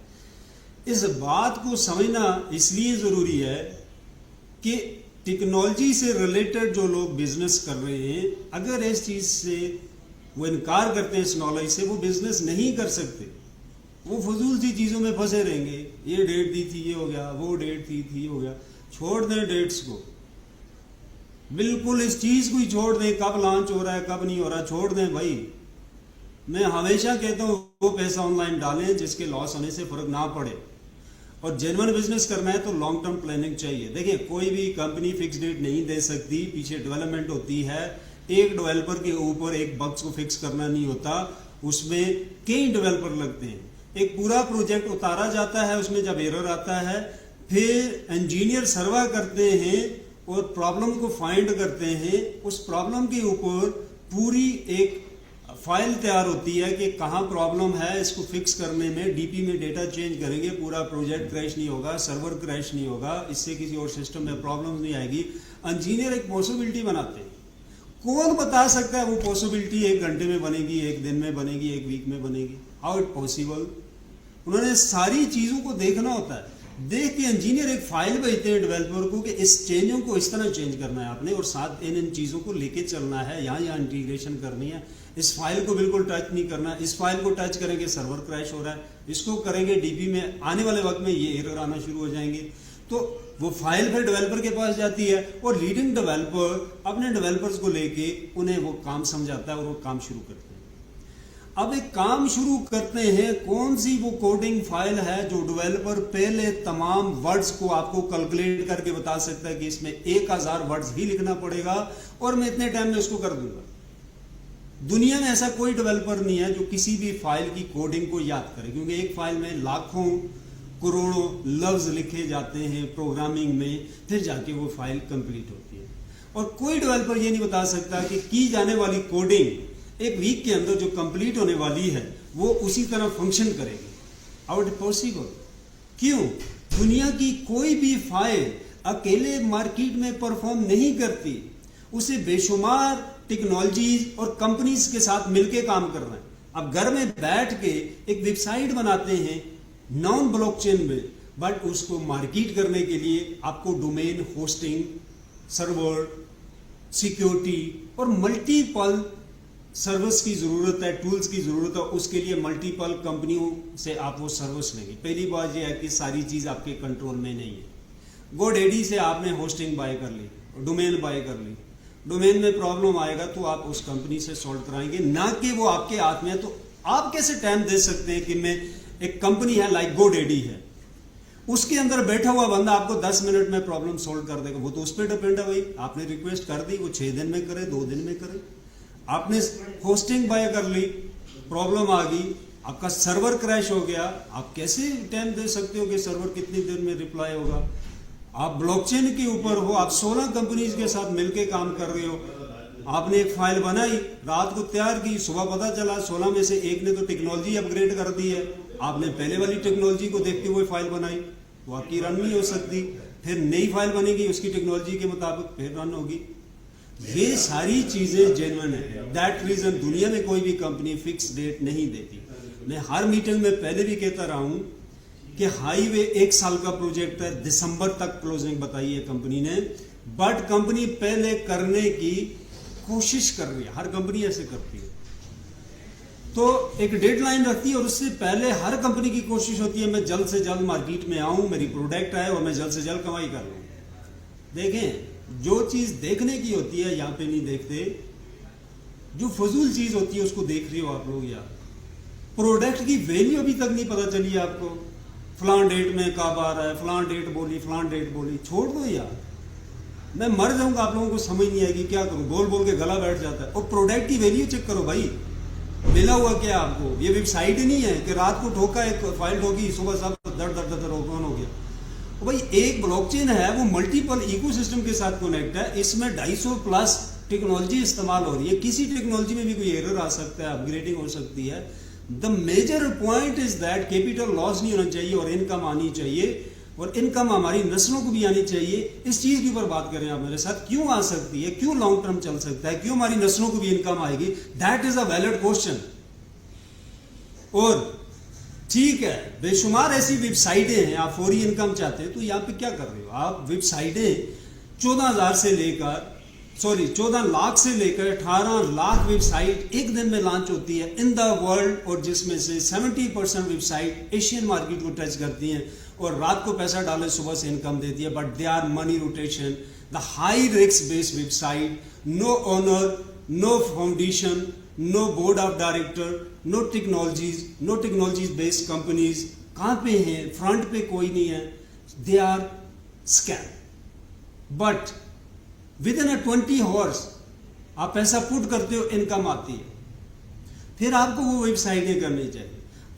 इस बात को समझना इसलिए जरूरी है कि टेक्नोलॉजी से रिलेटेड जो लोग बिजनेस कर रहे हैं, अगर इस चीज से वो इनकार करते हैं, इस नॉलेज से, वो बिजनेस नहीं कर सकते। वो फजूल सी चीजों में फंसे रहेंगे, ये डेट दी थी ये हो गया, वो डेट दी थी ये हो गया। छोड़ दें डेट्स को, बिल्कुल इस चीज को ही छोड़ दें, कब लॉन्च हो रहा है कब नहीं हो रहा, छोड़ दें भाई। मैं हमेशा कहता हूँ वो पैसा ऑनलाइन डालें जिसके लॉस होने से फर्क ना पड़े, और जेन्युइन बिजनेस करना है तो लॉन्ग टर्म प्लानिंग चाहिए। देखिए कोई भी कंपनी फिक्स डेट नहीं दे सकती, पीछे डेवलपमेंट होती है। एक डेवलपर के ऊपर एक बग्स को फिक्स करना नहीं होता, उसमें कई डेवलपर लगते हैं। एक पूरा प्रोजेक्ट उतारा जाता है, उसमें जब एरर आता है फिर इंजीनियर सर्वे करते हैं और प्रॉब्लम को फाइंड करते हैं। उस प्रॉब्लम के ऊपर पूरी एक फाइल तैयार होती है कि कहाँ प्रॉब्लम है, इसको फिक्स करने में डीपी में डेटा चेंज करेंगे, पूरा प्रोजेक्ट क्रैश नहीं होगा, सर्वर क्रैश नहीं होगा, इससे किसी और सिस्टम में प्रॉब्लम नहीं आएगी। इंजीनियर एक पॉसिबिलिटी बनाते हैं। कौन बता सकता है वो पॉसिबिलिटी 1 घंटे में बनेगी, 1 दिन में बनेगी, 1 वीक में बनेगी? How it possible? उन्होंने सारी चीजों को देखना होता है। देख के इंजीनियर एक फाइल भेजते हैं डेवलपर को कि इस चेंजों को इस तरह चेंज करना है आपने, और साथ इन चीजों को लेके चलना है, यहाँ इंटीग्रेशन करनी है, इस फाइल को बिल्कुल टच नहीं करना, इस फाइल को टच करेंगे सर्वर क्रैश हो रहा है, इसको करेंगे डीपी में आने वाले वक्त में ये एरर आना शुरू हो जाएंगे। तो वो फाइल फिर डेवलपर के पास जाती है और लीडिंग डेवलपर अपने डेवलपर्स को लेके उन्हें वो काम समझाता है और वो काम शुरू करते हैं। अब एक काम शुरू करते हैं, कौन सी वो कोडिंग फाइल है जो डेवलपर पहले तमाम वर्ड्स को आपको कैलकुलेट करके बता सकता है कि इसमें 1000 वर्ड्स ही लिखना पड़ेगा और मैं इतने टाइम में उसको कर दूंगा। दुनिया में ऐसा कोई डेवलपर नहीं है जो किसी भी फाइल की कोडिंग को याद करे, क्योंकि एक फाइल में लाखों करोड़ों लफ्ज लिखे जाते हैं प्रोग्रामिंग में, फिर जाके वो फाइल कंप्लीट होती है। और कोई डेवलपर ये नहीं बता सकता कि की जाने वाली कोडिंग 1 वीक के अंदर जो कंप्लीट होने वाली है वो उसी तरह फंक्शन करेगी। How it possible? क्यों? दुनिया की कोई भी फाइल अकेले मार्केट में परफॉर्म नहीं करती, उसे बेशुमार टेक्नोलॉजीज और कंपनीज के साथ मिलकर काम कर रहे हैं। अब घर में बैठ के एक वेबसाइट बनाते हैं नॉन ब्लॉकचेन में, बट उसको मार्केट करने के लिए आपको डोमेन, होस्टिंग, सर्वर, सिक्योरिटी और मल्टीपल सर्विस की जरूरत है, टूल्स की जरूरत है। उसके लिए मल्टीपल कंपनियों से आप वो सर्विस लेंगे। पहली बात यह है कि सारी चीज आपके कंट्रोल में नहीं है। GoDaddy से आपने होस्टिंग बाय कर ली, डोमेन बाय कर ली, डोमेन में प्रॉब्लम आएगा तो आप उस कंपनी से सॉल्व कराएंगे, ना कि वो आपके हाथ में है। तो आप कैसे टाइम दे सकते हैं कि मैं एक कंपनी है लाइक GoDaddy है, उसके अंदर बैठा हुआ बंदा आपको 10 मिनट में प्रॉब्लम सॉल्व कर देगा? वो तो उस पर डिपेंड है भाई। आपने रिक्वेस्ट कर दी, वो 6 दिन में करे, 2 दिन में करे। आपने होस्टिंग बाय कर ली, प्रॉब्लम आ गई, आपका सर्वर क्रैश हो गया, आप कैसे टाइम दे सकते हो कि सर्वर कितनी देर में रिप्लाई होगा? आप ब्लॉकचेन के ऊपर हो, आप 16 कंपनीज के साथ मिलके काम कर रहे हो। आपने एक फाइल बनाई, रात को तैयार की, सुबह पता चला 16 में से एक ने तो टेक्नोलॉजी अपग्रेड कर दी है, आपने पहले वाली टेक्नोलॉजी को देखते हुए फाइल बनाई, वो आपकी रन नहीं हो सकती। फिर नई फाइल बनेगी उसकी टेक्नोलॉजी के मुताबिक, फिर रन होगी। ये सारी चीजें जेन्युइन है। दैट रीजन दुनिया में कोई भी कंपनी फिक्स डेट नहीं देती। मैं हर मीटिंग में पहले भी कहता रहा हूं कि हाईवे 1 साल का प्रोजेक्ट है, दिसंबर तक क्लोजिंग बताई है कंपनी ने, बट कंपनी पहले करने की कोशिश कर रही है। हर कंपनी ऐसे करती है, तो एक डेडलाइन रखती है और उससे पहले हर कंपनी की कोशिश होती है मैं जल्द से जल्द मार्केट में आऊं, मेरी प्रोडक्ट आए और मैं जल्द से जल्द कमाई कर लूं। देखें, जो चीज देखने की होती है यहां पे नहीं देखते, जो फजूल चीज होती है उसको देख रहे हो आप लोग। यार प्रोडक्ट की वैल्यू अभी तक नहीं पता चली आपको। फलान डेट में कब आ रहा है, फलान डेट बोली, फलान डेट बोली, छोड़ दो यार। मैं मर जाऊंगा, आप लोगों को समझ नहीं आएगी, क्या करूं? बोल बोल के गला बैठ जाता है। और प्रोडक्ट की वैल्यू चेक करो भाई, मिला हुआ क्या आपको? ये वेबसाइट ही नहीं है कि रात को ठोका, एक फाइल ठोकी, सुबह सब दर दर दर ओपन हो गया। और भाई एक ब्लॉकचेन है, वो मल्टीपल इकोसिस्टम के साथ कनेक्ट है, इसमें 250 प्लस टेक्नोलॉजी इस्तेमाल हो रही है। किसी टेक्नोलॉजी में भी कोई एरर आ सकता है, अपग्रेडिंग हो सकती है। The major point is that capital loss नहीं होना चाहिए और इनकम आनी चाहिए, और इनकम हमारी नस्लों को भी आनी चाहिए। इस चीज के ऊपर बात करें आप मेरे साथ, क्यों आ सकती है, क्यों लॉन्ग टर्म चल सकता है, क्यों हमारी नस्लों को भी इनकम आएगी? That is a valid question. और ठीक है, बेशुमार ऐसी वेबसाइटें हैं, आप फौरी इनकम चाहते हैं तो यहाँ पे क्या कर रहे हो आप? वेबसाइटें 14 लाख से लेकर 18 लाख वेबसाइट एक दिन में लॉन्च होती है इन द वर्ल्ड, और जिसमें से 70% वेबसाइट एशियन मार्केट को टच करती हैं और रात को पैसा डाले सुबह से इनकम देती है, but they are money rotation, the high risk based website, no owner, no foundation, no board of director, no technologies based companies कहाँ पे हैं, फ्रंट पे कोई नहीं है, they are scam. But with in 20 hours आप पैसा पुट करते हो, इनकम आती है, फिर आपको वो वेबसाइटें करनी चाहिए।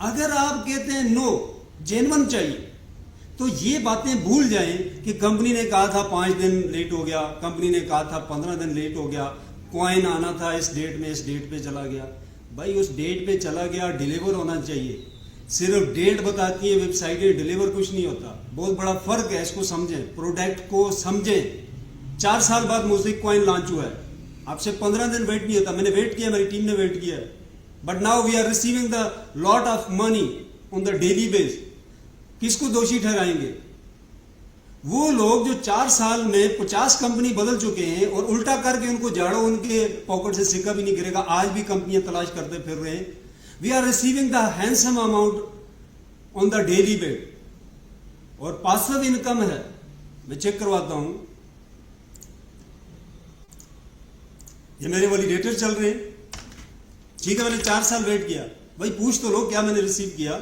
अगर आप कहते हैं नो जेन्युइन चाहिए, तो ये बातें भूल जाएं कि कंपनी ने कहा था 5 दिन लेट हो गया, कंपनी ने कहा था 15 दिन लेट हो गया, कॉइन आना था इस डेट में, इस डेट पे चला गया। भाई उस डेट पे चला गया, डिलीवर होना चाहिए। सिर्फ डेट बताती है वेबसाइटें, डिलीवर कुछ नहीं होता। बहुत बड़ा फर्क है, इसको समझें, प्रोडक्ट को समझें। 4 साल बाद म्यूजिक कॉइन लॉन्च हुआ है, आपसे 15 दिन वेट नहीं होता। मैंने वेट किया, मेरी टीम ने वेट किया, but now we are receiving the lot of money on the daily base. किसको दोषी ठहराएंगे? वो लोग जो 4 साल में 50 कंपनी बदल चुके हैं और उल्टा करके उनको झाड़ो, उनके पॉकेट से सिक्का भी नहीं गिरेगा, आज भी कंपनियां तलाश करते फिर रहे हैं। We are receiving the handsome amount on the daily base और पासिव इनकम है। मैं चेक करवाता हूं, ये मेरे वैलिडेटर चल रहे हैं, ठीक है। मैंने 4 साल वेट किया, भाई पूछ तो लो क्या मैंने रिसीव किया।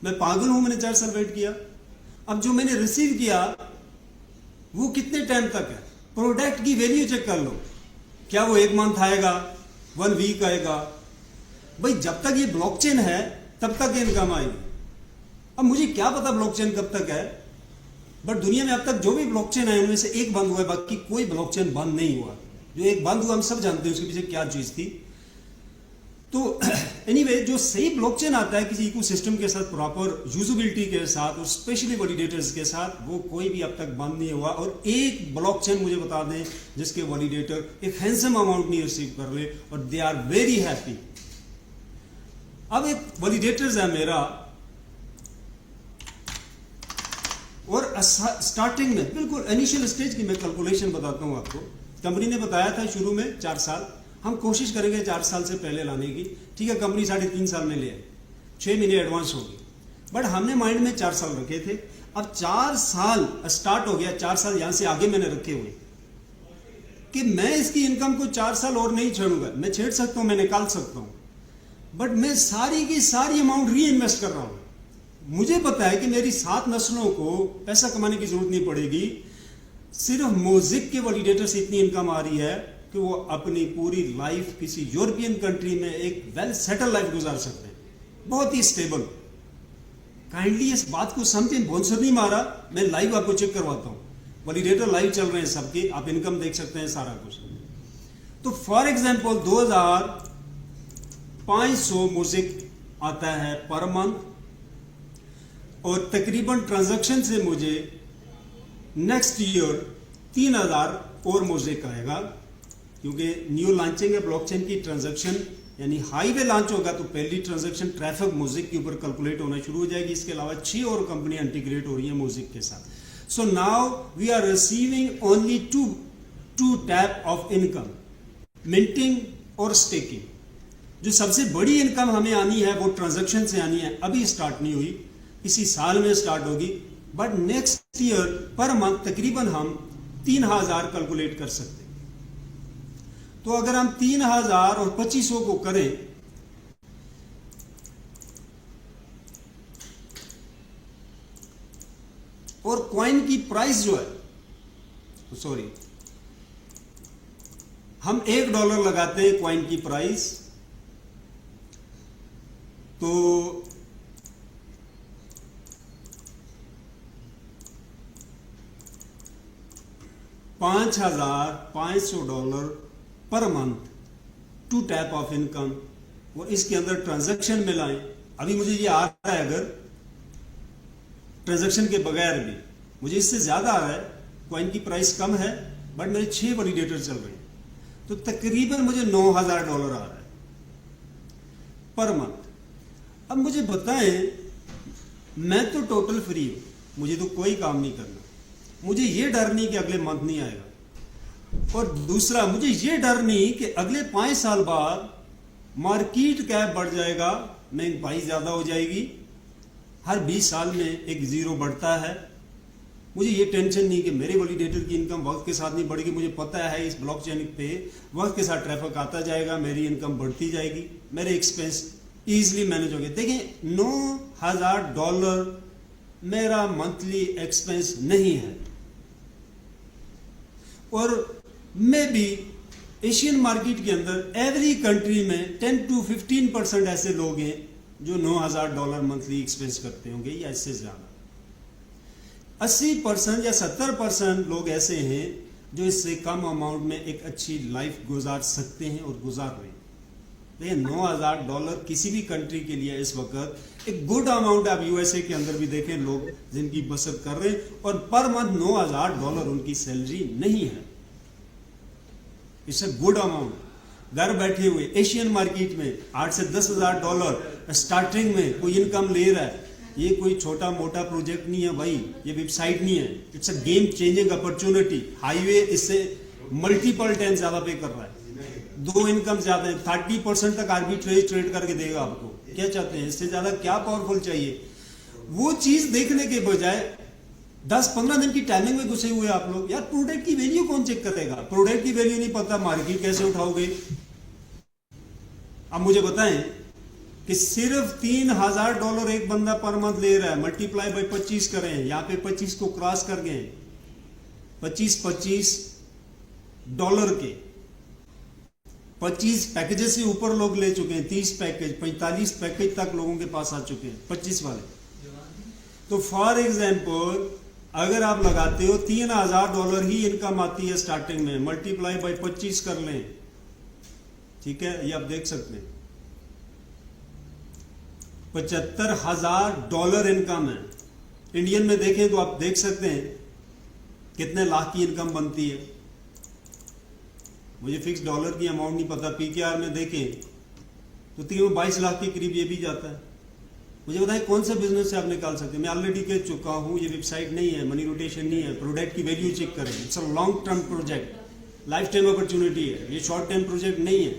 मैं पागल हूं, मैंने 4 साल वेट किया। अब जो मैंने रिसीव किया वो कितने टाइम तक है? प्रोडक्ट की वैल्यू चेक कर लो, क्या वो 1 मंथ आएगा, 1 वीक आएगा? भाई जब तक ये ब्लॉकचेन है तब तक इनकम आएगी। अब मुझे क्या पता ब्लॉकचेन कब तक है, बट दुनिया में अब तक जो भी ब्लॉकचेन है उनमें से एक बंद हुआ है, बाकी कोई ब्लॉकचेन बंद नहीं हुआ। जो एक बंद हुआ हम सब जानते हैं उसके पीछे क्या चीज थी। तो एनीवे जो सही ब्लॉकचेन आता है किसी इकोसिस्टम के साथ, प्रॉपर यूजेबिलिटी के साथ और स्पेशली वैलिडेटर्स के साथ, वो कोई भी अब तक बंद नहीं हुआ। और एक ब्लॉकचेन मुझे बता दें जिसके वैलिडेटर एक हैंडसम अमाउंट नहीं रिसीव कर रहे और दे आर वेरी हैप्पी। अब एक वैलिडेटर्स है मेरा, और स्टार्टिंग में बिल्कुल इनिशियल स्टेज की मैं कैलकुलेशन बताता हूं आपको। कंपनी ने बताया था शुरू में 4 साल, हम कोशिश करेंगे 4 साल से पहले लाने की, ठीक है। कंपनी 3.5 साल में ले आई, 6 महीने एडवांस होगी, बट हमने माइंड में 4 साल रखे थे। अब 4 साल स्टार्ट हो गया, 4 साल यहां से आगे मैंने रखे हुए कि मैं इसकी इनकम को 4 साल और नहीं छेड़ूंगा। मैं छेड़ सकता हूं, मैं निकाल सकता हूं, बट मैं सारी की सारी अमाउंट री इन्वेस्ट कर रहा हूं। मुझे पता है कि मेरी 7 नस्लों को पैसा कमाने की जरूरत नहीं पड़ेगी। सिर्फ म्यूजिक के वैलिडेटर से इतनी इनकम आ रही है कि वो अपनी पूरी लाइफ किसी यूरोपियन कंट्री में एक वेल सेटल लाइफ गुजार सकते हैं, बहुत ही स्टेबल। काइंडली इस बात को समझें, बोनसर नहीं मारा, मैं लाइव आपको चेक करवाता हूं। वैलिडेटर लाइव चल रहे हैं सबके, आप इनकम देख सकते हैं, सारा कुछ। तो फॉर एग्जाम्पल 2500 म्यूजिक आता है पर मंथ, और तकरीबन ट्रांजैक्शन से मुझे नेक्स्ट ईयर 3000 और म्यूजिक आएगा, क्योंकि न्यू लॉन्चिंग है ब्लॉकचेन की। ट्रांजैक्शन यानी हाईवे लॉन्च होगा तो पहली ट्रांजैक्शन ट्रैफिक म्यूजिक के ऊपर कैलकुलेट होना शुरू हो जाएगी। इसके अलावा 6 और कंपनियां इंटीग्रेट हो रही हैं म्यूजिक के साथ। So now we are receiving only two type of income, minting और स्टेकिंग। जो सबसे बड़ी इनकम हमें आनी है वो ट्रांजैक्शन से आनी है, अभी स्टार्ट नहीं हुई, इसी साल में स्टार्ट होगी। But next year per month तकरीबन हम 3000 कैलकुलेट कर सकते हैं। तो अगर हम 3000 और 2500 को करें, और कॉइन की प्राइस जो है, सॉरी, हम $1 लगाते हैं कॉइन की प्राइस, तो $5,500 per month, 2 type of income. और इसके अंदर ट्रांजैक्शन मिलाएं, अभी मुझे ये आ रहा है, अगर ट्रांजैक्शन के बगैर भी मुझे इससे ज्यादा आ रहा है, कॉइन की प्राइस कम है, बट मेरे 6 वैलिडेटर चल रहे हैं, तो तकरीबन मुझे $9,000 आ रहा है पर मंथ। अब मुझे बताएं, मैं तो टोटल फ्री हूं, मुझे तो कोई काम नहीं करना, मुझे ये डर नहीं कि अगले मंथ नहीं आएगा, और दूसरा मुझे ये डर नहीं कि अगले 5 साल बाद मार्केट कैप बढ़ जाएगा, महंगाई ज्यादा हो जाएगी, हर 20 साल में एक जीरो बढ़ता है, मुझे ये टेंशन नहीं कि मेरे वैलिडेटर की इनकम वक्त के साथ नहीं बढ़ेगी। मुझे पता है इस ब्लॉकचेन पे वक्त के साथ ट्रैफिक आता जाएगा, मेरी इनकम बढ़ती जाएगी, मेरे एक्सपेंस ईजिली मैनेज हो गए। देखिए $9,000 मेरा मंथली एक्सपेंस नहीं है, और मे बी एशियन मार्केट के अंदर एवरी कंट्री में 10 to 15% ऐसे लोग हैं जो $9,000 मंथली एक्सपेंस करते होंगे या इससे ज्यादा। 80% या 70% लोग ऐसे हैं जो इससे कम अमाउंट में एक अच्छी लाइफ गुजार सकते हैं और गुजार रहे हैं। देखिए $9,000 किसी भी कंट्री के लिए इस वक्त एक गुड अमाउंट। आप यूएसए के अंदर भी देखें लोग जिनकी बचत कर रहे हैं और पर मंथ $9,000 उनकी सैलरी नहीं है। It's a good amount. घर बैठे हुए एशियन मार्केट में $8,000 से $10,000 स्टार्टिंग में कोई इनकम ले रहा है। ये कोई छोटा मोटा प्रोजेक्ट नहीं है भाई, ये वेबसाइट नहीं है। It's a game changing opportunity. Highway इससे मल्टीपल टाइम ज्यादा पे कर रहा है, 2 इनकम ज्यादा है, 30% तक आर्बिट्रेज ट्रेड करके देगा आपको। क्या चाहते हैं, इससे ज्यादा क्या पावरफुल चाहिए? वो चीज देखने के बजाय 10-15 दिन की टाइमिंग में घुसे हुए आप लोग। यार प्रोडक्ट की वैल्यू कौन चेक करेगा? प्रोडक्ट की वैल्यू नहीं पता, मार्केट कैसे उठाओगे? अब मुझे बताएं कि सिर्फ $3,000 एक बंदा पर मंथ ले रहा है, मल्टीप्लाई बाय 25 करें, यहां पे 25 को क्रॉस कर गए, $25 के 25 पैकेजेस से ऊपर लोग ले चुके हैं। 30 पैकेज 45 पैकेज तक लोगों के पास आ चुके हैं 25 वाले। तो फॉर एग्जाम्पल अगर आप लगाते हो $3,000 ही इनकम आती है स्टार्टिंग में, मल्टीप्लाई बाय 25 कर लें, ठीक है, ये आप देख सकते हैं $75,000 इनकम है। इंडियन में देखें तो आप देख सकते हैं कितने लाख की इनकम बनती है। मुझे फिक्स डॉलर की अमाउंट नहीं पता, पीकेआर में देखें तो 22 लाख के करीब ये भी जाता है। मुझे बताएं कौन सा बिजनेस से आप निकाल सकते हैं? मैं ऑलरेडी कह चुका हूं, ये वेबसाइट नहीं है, मनी रोटेशन नहीं है, प्रोडक्ट की वैल्यू चेक करें। It's a long term project, life time opportunity है, ये शॉर्ट टाइम प्रोजेक्ट नहीं है।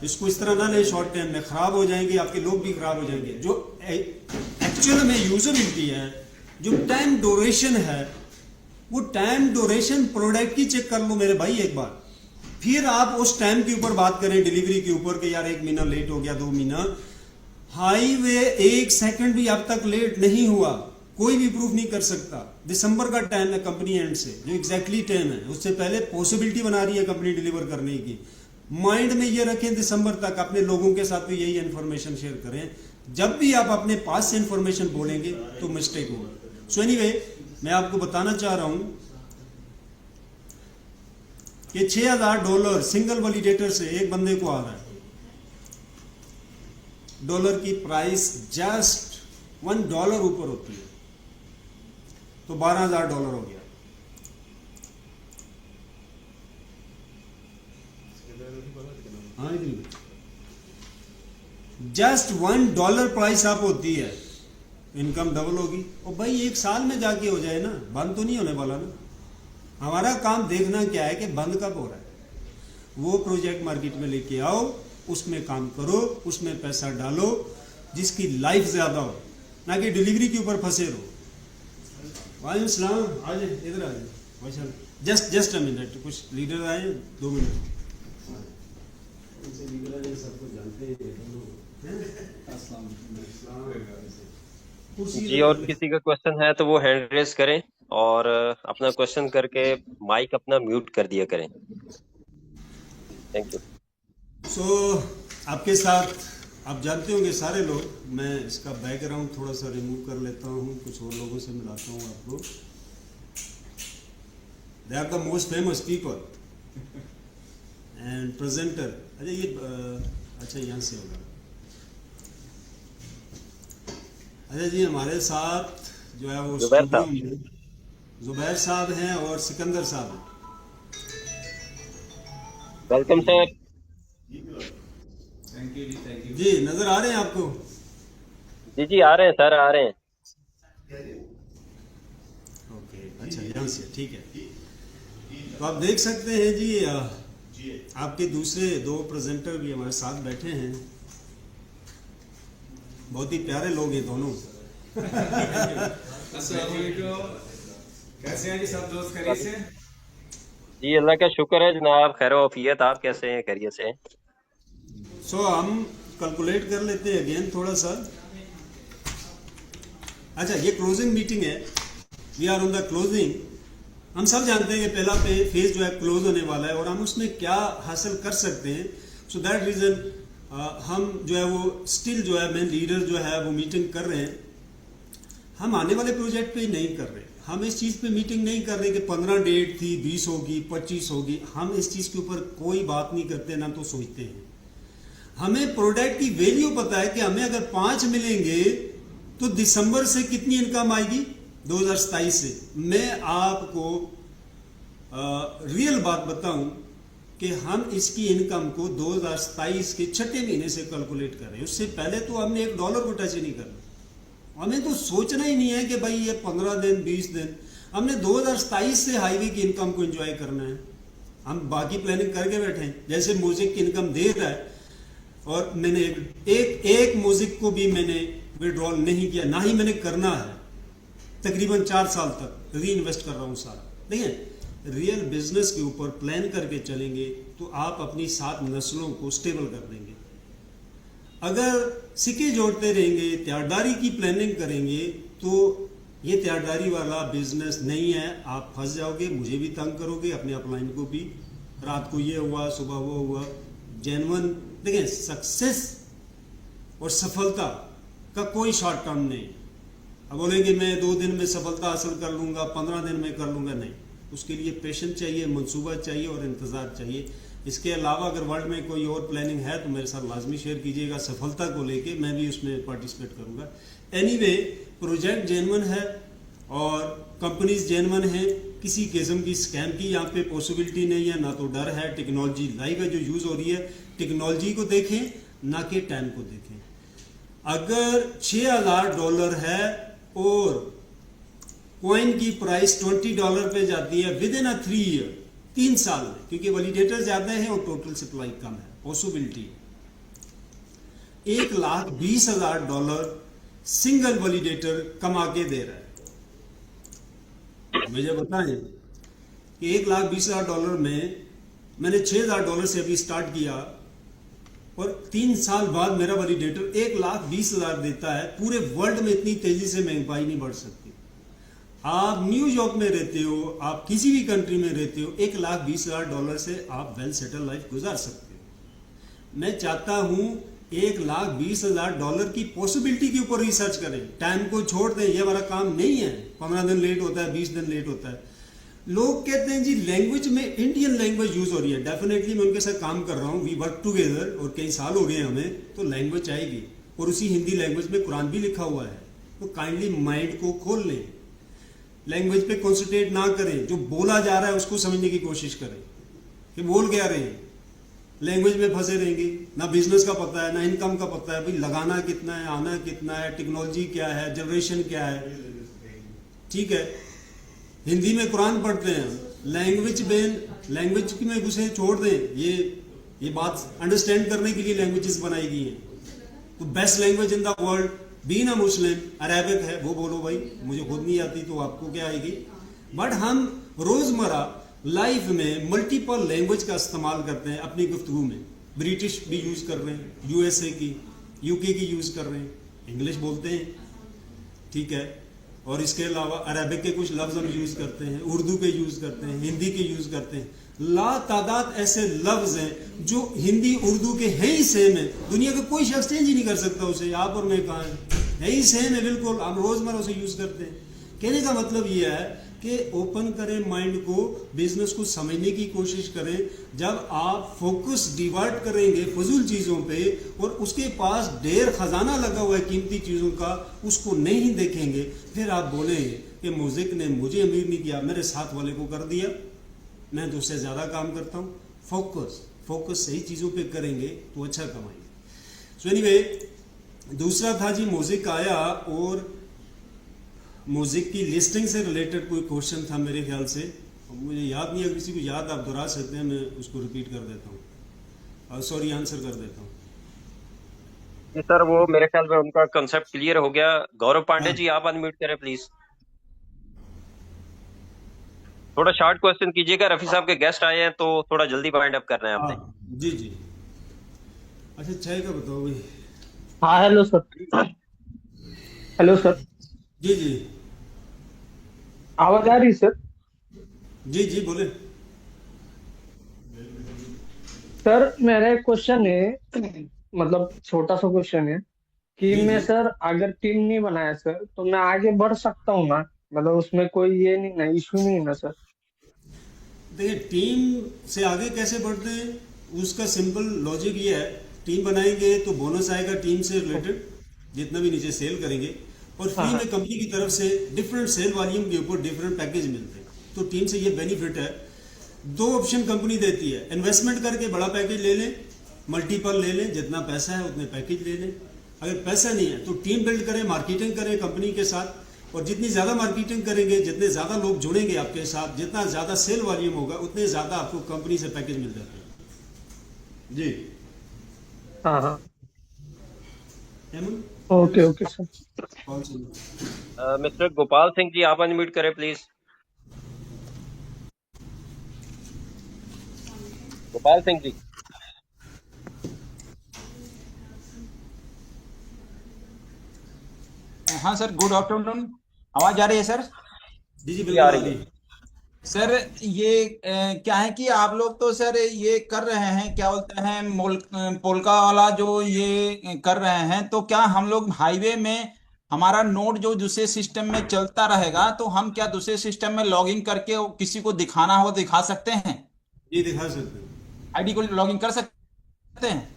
इसको इस तरह ना लें शॉर्ट टाइम में, खराब हो जाएंगे, आपके लोग भी खराब हो जाएंगे। जो एक्चुअल में यूजेबिलिटी है, जो टाइम ड्यूरेशन है, वो टाइम ड्यूरेशन प्रोडक्ट की चेक कर लो मेरे भाई एक बार, फिर आप उस टाइम के ऊपर बात करें, डिलीवरी के ऊपर कि यार 1 महीना लेट हो गया, 2 महीना। हाईवे 1 सेकंड भी अब तक लेट नहीं हुआ, कोई भी प्रूफ नहीं कर सकता। दिसंबर का टाइम है कंपनी एंड से, जो एग्जैक्टली टाइम है, उससे पहले पॉसिबिलिटी बना रही है कंपनी डिलीवर करने की। माइंड में ये रखें, दिसंबर तक अपने लोगों के साथ भी यही इंफॉर्मेशन शेयर करें। जब भी आप अपने पास से इंफॉर्मेशन बोलेंगे तो मिस्टेक होगा। सो एनीवे, मैं आपको बताना चाह रहा हूं कि $6,000 सिंगल वैलिडेटर से एक बंदे को आ रहा है। डॉलर की प्राइस जस्ट $1 ऊपर होती है तो $12,000 हो गया। हाँ, जस्ट $1 प्राइस अप होती है, इनकम डबल होगी। और भाई 1 साल में जाके हो जाए ना, बंद तो नहीं होने वाला ना। हमारा काम देखना क्या है कि बंद कब हो रहा है। वो प्रोजेक्ट मार्केट में लेके आओ, उसमें काम करो, उसमें पैसा डालो, जिसकी लाइफ ज्यादा हो, ना कि डिलीवरी के ऊपर फंसे रहो। वालेकुम सलाम, आज इधर आ जाए। जस्ट अ मिनट, कुछ लीडर आए, 2 मिनट। सबको जानते हैं। जी, और किसी का क्वेश्चन है तो वो हैंड रेज करें और अपना क्वेश्चन करके माइक अपना म्यूट कर दिया करें। Thank you. सो आपके साथ आप जानते होंगे सारे लोग, मैं इसका बैकग्राउंड थोड़ा सा रिमूव कर लेता हूँ, कुछ और लोगों से मिलाता हूँ आपको। They are the most famous people and presenter. अच्छा ये अच्छा यहाँ से होगा। अच्छा जी, हमारे साथ जो है वो जुबैर साहब हैं और सिकंदर साहब हैं। Welcome sir. थैंक यू जी। नजर आ रहे हैं आपको? जी जी आ रहे हैं सर, आ रहे हैं। ओके, अच्छा यहाँ से ठीक है। तो आप देख सकते हैं जी, आपके दूसरे 2 प्रेजेंटर भी हमारे साथ बैठे हैं। बहुत ही प्यारे लोग हैं दोनों। कैसे हैं जी सब दोस्त, खैरियत से? जी अल्लाह का शुक्र है जनाब, खैर वफियत। आप कैसे हैं? खैरियत से हैं? सो हम कैलकुलेट कर लेते हैं अगेन थोड़ा सा। अच्छा, ये क्लोजिंग मीटिंग है, we are on the closing. हम सब जानते हैं कि पहला फेज जो है क्लोज होने वाला है और हम उसमें क्या हासिल कर सकते हैं। सो दैट रीजन हम जो है वो स्टिल जो है मेन लीडर जो है वो मीटिंग कर रहे हैं। हम आने वाले प्रोजेक्ट पे ही नहीं कर रहे, हम इस चीज़ पे मीटिंग नहीं कर रहे कि 15 डेट थी, 20 होगी, 25 होगी। हम इस चीज़ के ऊपर कोई बात नहीं करते, ना तो सोचते हैं। हमें प्रोडक्ट की वैल्यू पता है कि हमें अगर 5 मिलेंगे तो दिसंबर से कितनी इनकम आएगी 2027 से। मैं आपको रियल बात बताऊं कि हम इसकी इनकम को 2027 के छठे महीने से कैलकुलेट कर रहे हैं। उससे पहले तो हमने $1 को टच ही नहीं करना। हमें तो सोचना ही नहीं है कि भाई ये 15 दिन 20 दिन, हमने 2027 से हाईवे की इनकम को एंजॉय करना है। हम बाकी प्लानिंग करके बैठे हैं, जैसे म्यूजिक की इनकम दे रहा है और मैंने एक म्यूजिक को भी मैंने विड्रॉल नहीं किया, ना ही मैंने करना है। तकरीबन 4 साल तक री इन्वेस्ट कर रहा हूँ सारा। देखिए, रियल बिजनेस के ऊपर प्लान करके चलेंगे तो आप अपनी 7 नस्लों को स्टेबल कर देंगे। अगर सिक्के जोड़ते रहेंगे, त्यारदारी की प्लानिंग करेंगे, तो ये त्यारदारी वाला बिजनेस नहीं है। आप फंस जाओगे, मुझे भी तंग करोगे, अपने अपलाइन को भी। रात को ये हुआ, सुबह वो हुआ। जेन्युइन देखें, सक्सेस और सफलता का कोई शॉर्ट टर्म नहीं। अब बोलेंगे मैं 2 दिन में सफलता हासिल कर लूंगा, 15 दिन में कर लूंगा, नहीं। उसके लिए पेशेंस चाहिए, मंसूबा चाहिए और इंतजार चाहिए। इसके अलावा अगर वर्ल्ड में कोई और प्लानिंग है तो मेरे साथ लाजमी शेयर कीजिएगा सफलता को लेके, मैं भी उसमें पार्टिसिपेट करूंगा। एनीवे, प्रोजेक्ट जेन्युइन है और कंपनीज जेन्युइन है, किसी किस्म की स्कैम की यहाँ पे पॉसिबिलिटी नहीं है, ना तो डर है। टेक्नोलॉजी लाइव है जो यूज हो रही है, टेक्नोलॉजी को देखें ना कि टाइम को देखें। अगर $6,000 है और कॉइन की प्राइस $20 पे जाती है विद इन अ 3 ईयर, 3 साल में, क्योंकि वैलिडेटर ज्यादा है और टोटल सप्लाई कम है, पॉसिबिलिटी $1,20,000 सिंगल वैलिडेटर कमा के दे रहा है। मुझे बताएं कि $1,20,000 में मैंने $6,000 से अभी स्टार्ट किया और 3 साल बाद मेरा वैलिडेटर $1,20,000 देता है। पूरे वर्ल्ड में इतनी तेजी से महंगाई नहीं बढ़ सकती। आप न्यूयॉर्क में रहते हो, आप किसी भी कंट्री में रहते हो, $1,20,000 से आप वेल सेटल लाइफ गुजार सकते हो। मैं चाहता हूं $1,20,000 की पॉसिबिलिटी के ऊपर रिसर्च करें, टाइम को छोड़ दें। ये हमारा काम नहीं है। 15 दिन लेट होता है, 20 दिन लेट होता है। लोग कहते हैं जी लैंग्वेज में इंडियन लैंग्वेज यूज हो रही है। डेफिनेटली मैं उनके साथ काम कर रहा हूँ, वी वर्क टुगेदर, और कई साल हो गए हमें, तो लैंग्वेज आएगी। और उसी हिंदी लैंग्वेज में कुरान भी लिखा हुआ है। तो काइंडली माइंड को खोल लें, लैंग्वेज पे कॉन्सेंट्रेट ना करें, जो बोला जा रहा है उसको समझने की कोशिश करें कि बोल क्या रहे हैं। लैंग्वेज में फंसे रहेंगे, ना बिजनेस का पता है, ना इनकम का पता है, भाई लगाना कितना है, आना कितना है, टेक्नोलॉजी क्या है, जनरेशन क्या है। ठीक है, हिंदी में कुरान पढ़ते हैं, लैंग्वेज में घुसे छोड़ दें। ये बात अंडरस्टैंड करने के लिए लैंग्वेजेस बनाई गई हैं। तो best language in the world being a Muslim Arabic है, वो बोलो भाई, मुझे खुद नहीं आती तो आपको क्या आएगी। बट हम रोजमर्रा लाइफ में मल्टीपल लैंग्वेज का इस्तेमाल करते हैं अपनी गुफ्तगू में। ब्रिटिश भी यूज कर रहे हैं, यूएसए की, यूके की यूज कर रहे हैं, इंग्लिश बोलते हैं, ठीक है। और इसके अलावा अरबिक के कुछ लफ्ज हम यूज करते हैं, उर्दू के यूज करते हैं, हिंदी के यूज करते हैं। ला तादाद ऐसे लफ्ज हैं जो हिंदी उर्दू के हैं ही सेम है। दुनिया का कोई शख्स चेंज ही नहीं कर सकता उसे। आप और मैं कहा है ही सेम है, बिल्कुल हम रोजमर्रा उसे यूज करते हैं। कहने का मतलब यह है कि ओपन करें माइंड को, बिजनेस को समझने की कोशिश करें। जब आप फोकस डिवर्ट करेंगे फजूल चीज़ों पे और उसके पास ढेर खजाना लगा हुआ है कीमती चीज़ों का, उसको नहीं देखेंगे, फिर आप बोलेंगे कि म्यूजिक ने मुझे अमीर नहीं किया, मेरे साथ वाले को कर दिया, मैं तो उससे ज़्यादा काम करता हूँ। फोकस सही चीज़ों पे करेंगे तो अच्छा कमाएंगे। सो एनीवे, दूसरा था जी म्यूजिक आया और म्यूजिक की लिस्टिंग से रिलेटेड कोई क्वेश्चन था मेरे ख्याल से, मुझे याद नहीं है। किसी को याद आप दोहरा सकते हैं, मैं उसको रिपीट कर देता हूँ, सॉरी आंसर कर देता हूँ। सर वो मेरे ख्याल में उनका कंसेप्ट क्लियर हो गया। गौरव पांडे हाँ जी, आप अनम्यूट करें प्लीज। थोड़ा शॉर्ट क्वेश्चन कीजिएगा, रफी साहब के गेस्ट आए हैं तो थोड़ा जल्दी वाइंड अप करना है आपने। हाँ जी जी। अच्छा 6 का बताओ भाई। हाँ हेलो सर। हेलो सर, जी जी आवाज आ रही है सर? जी जी बोले। सर मेरा एक क्वेश्चन है, मतलब छोटा सा क्वेश्चन है कि जी मैं जी सर अगर टीम नहीं बनाया सर तो मैं आगे बढ़ सकता हूँ ना? मतलब उसमें कोई ये नहीं ना, इशू नहीं है ना सर? देखिए टीम से आगे कैसे बढ़ते हैं उसका सिंपल लॉजिक ये है, टीम बनाएंगे तो बोनस आएगा टीम से रिलेटेड, जितना भी नीचे सेल करेंगे, और हाँ फ्री हाँ। में कंपनी की तरफ से डिफरेंट सेल वॉल्यूम के ऊपर डिफरेंट पैकेज मिलते हैं। तो टीम से ये बेनिफिट है। दो ऑप्शन कंपनी देती है, इन्वेस्टमेंट करके बड़ा पैकेज ले लें, मल्टीपल ले लें, जितना पैसा है उतने पैकेज ले लें। अगर पैसा नहीं है तो टीम बिल्ड करें, मार्केटिंग करें कंपनी के साथ, और जितनी ज़्यादा मार्केटिंग करेंगे, जितने ज़्यादा लोग जुड़ेंगे आपके साथ, जितना ज़्यादा सेल वॉल्यूम होगा, उतने ज़्यादा आपको कंपनी से पैकेज मिल जाते हैं जी। हाँ हाँ। Hemant okay okay sir. कौन सा? मिस्टर गोपाल सिंह जी, आप अनम्यूट करें प्लीज। गोपाल सिंह जी। हाँ सर, गुड आफ्टरनून। आवाज आ रही है सर? जी जी आ बिल्कुल आ रही रही है। है। सर ये क्या है कि आप लोग तो सर ये कर रहे हैं, क्या बोलते हैं, पोलका वाला जो ये कर रहे हैं, तो क्या हम लोग हाईवे में हमारा नोड जो दूसरे सिस्टम में चलता रहेगा तो हम क्या दूसरे सिस्टम में लॉगिन करके वो किसी को दिखाना हो दिखा सकते हैं? ये दिखा सकते हैं। आईडी को लॉगिन कर सकते हैं?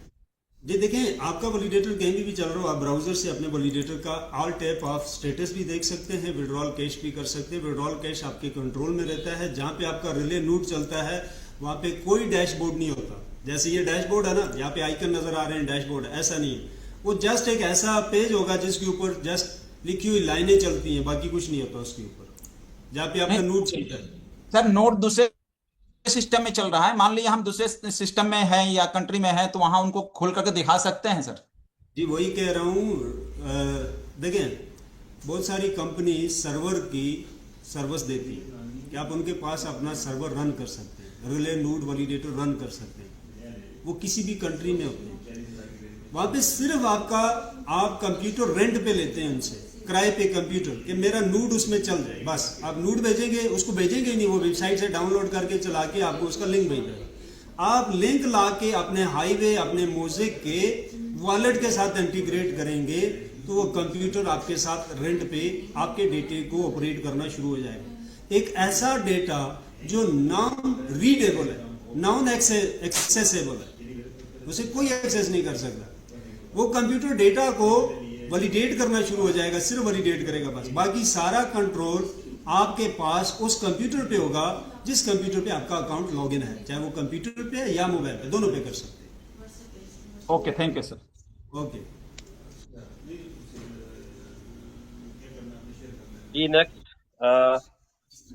जी देखें, आपका वैलिडेटर कहीं भी चल रहा हो, आप ब्राउजर से अपने वैलिडेटर का ऑल टैप ऑफ स्टेटस भी देख सकते हैं, विड्रॉल कैश भी कर सकते हैं। विड्रॉल कैश आपके कंट्रोल में रहता है। जहाँ पे आपका रिले नोड चलता है वहाँ पे कोई डैशबोर्ड नहीं होता। जैसे ये डैशबोर्ड है ना, यहाँ पे आइकन नजर आ रहे हैं डैशबोर्ड, ऐसा नहीं है। वो जस्ट एक ऐसा पेज होगा जिसके ऊपर जस्ट लिखी हुई लाइनें चलती हैं, बाकी कुछ नहीं होता उसके ऊपर, जहाँ पे आपका नहीं नोड चलता है। सर, नोड दूसरे सिस्टम में चल रहा है, मान लीजिए हम दूसरे सिस्टम में हैं या कंट्री में हैं, तो वहां उनको खोल करके दिखा सकते हैं सर? जी वही कह रहा हूँ। देखें, बहुत सारी कंपनी सर्वर की सर्विस देती है कि आप उनके पास अपना सर्वर रन कर सकते हैं, रिले नोड वैलिडेटर रन कर सकते हैं। वो किसी भी कंट्री में होते हैं। वहाँ पे सिर्फ आप कंप्यूटर रेंट पे लेते हैं उनसे, किराए पे कंप्यूटर, कि मेरा नूड उसमें चल जाए, बस। आप नूड भेजेंगे, उसको भेजेंगे नहीं, वो वेबसाइट से डाउनलोड करके चला के आपको उसका लिंक भेज देगा। आप लिंक ला के अपने हाईवे, अपने मोज़ेक के वॉलेट के साथ इंटीग्रेट करेंगे तो वो कंप्यूटर आपके साथ रेंट पे आपके डेटे को ऑपरेट करना शुरू हो जाएगा। एक ऐसा डेटा जो नॉन रीडेबल है, नॉन एक्सेसिबल है, उसे कोई एक्सेस नहीं कर सकता, वो कंप्यूटर डेटा को वैलिडेट करना शुरू हो जाएगा, सिर्फ वैलिडेट करेगा बस। बाकी सारा कंट्रोल आपके पास उस कंप्यूटर पे होगा जिस कंप्यूटर पे आपका अकाउंट लॉगिन है, चाहे वो कंप्यूटर पे है या मोबाइल पे, दोनों पे कर सकते हैं। ओके, थैंक यू सर। ओके जी नेक्स्ट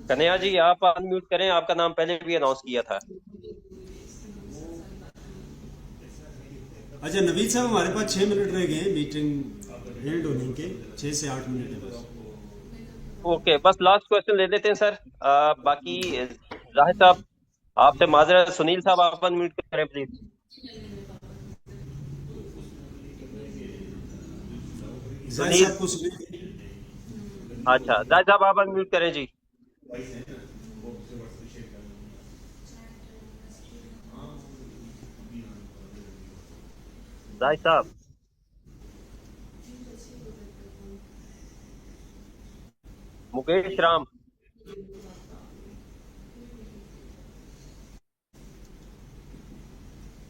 कन्हैया जी, आप अनम्यूट करें, आपका नाम पहले भी अनाउंस किया था। अच्छा नवीद साहब, हमारे पास 6 मिनट रह गए हैं मीटिंग एंड होने के, 6 से 8 मिनट है बस। ओके, बस लास्ट क्वेश्चन ले लेते हैं सर। बाकी जाहिद साहब आपसे माजरत, सुनील साहब आप अनम्यूट करें प्लीज। जाहिद सुनील, साहब कुछ अच्छा जाहिद साहब आप अनम्यूट करें जी। जाहिद साहब, मुकेश राम,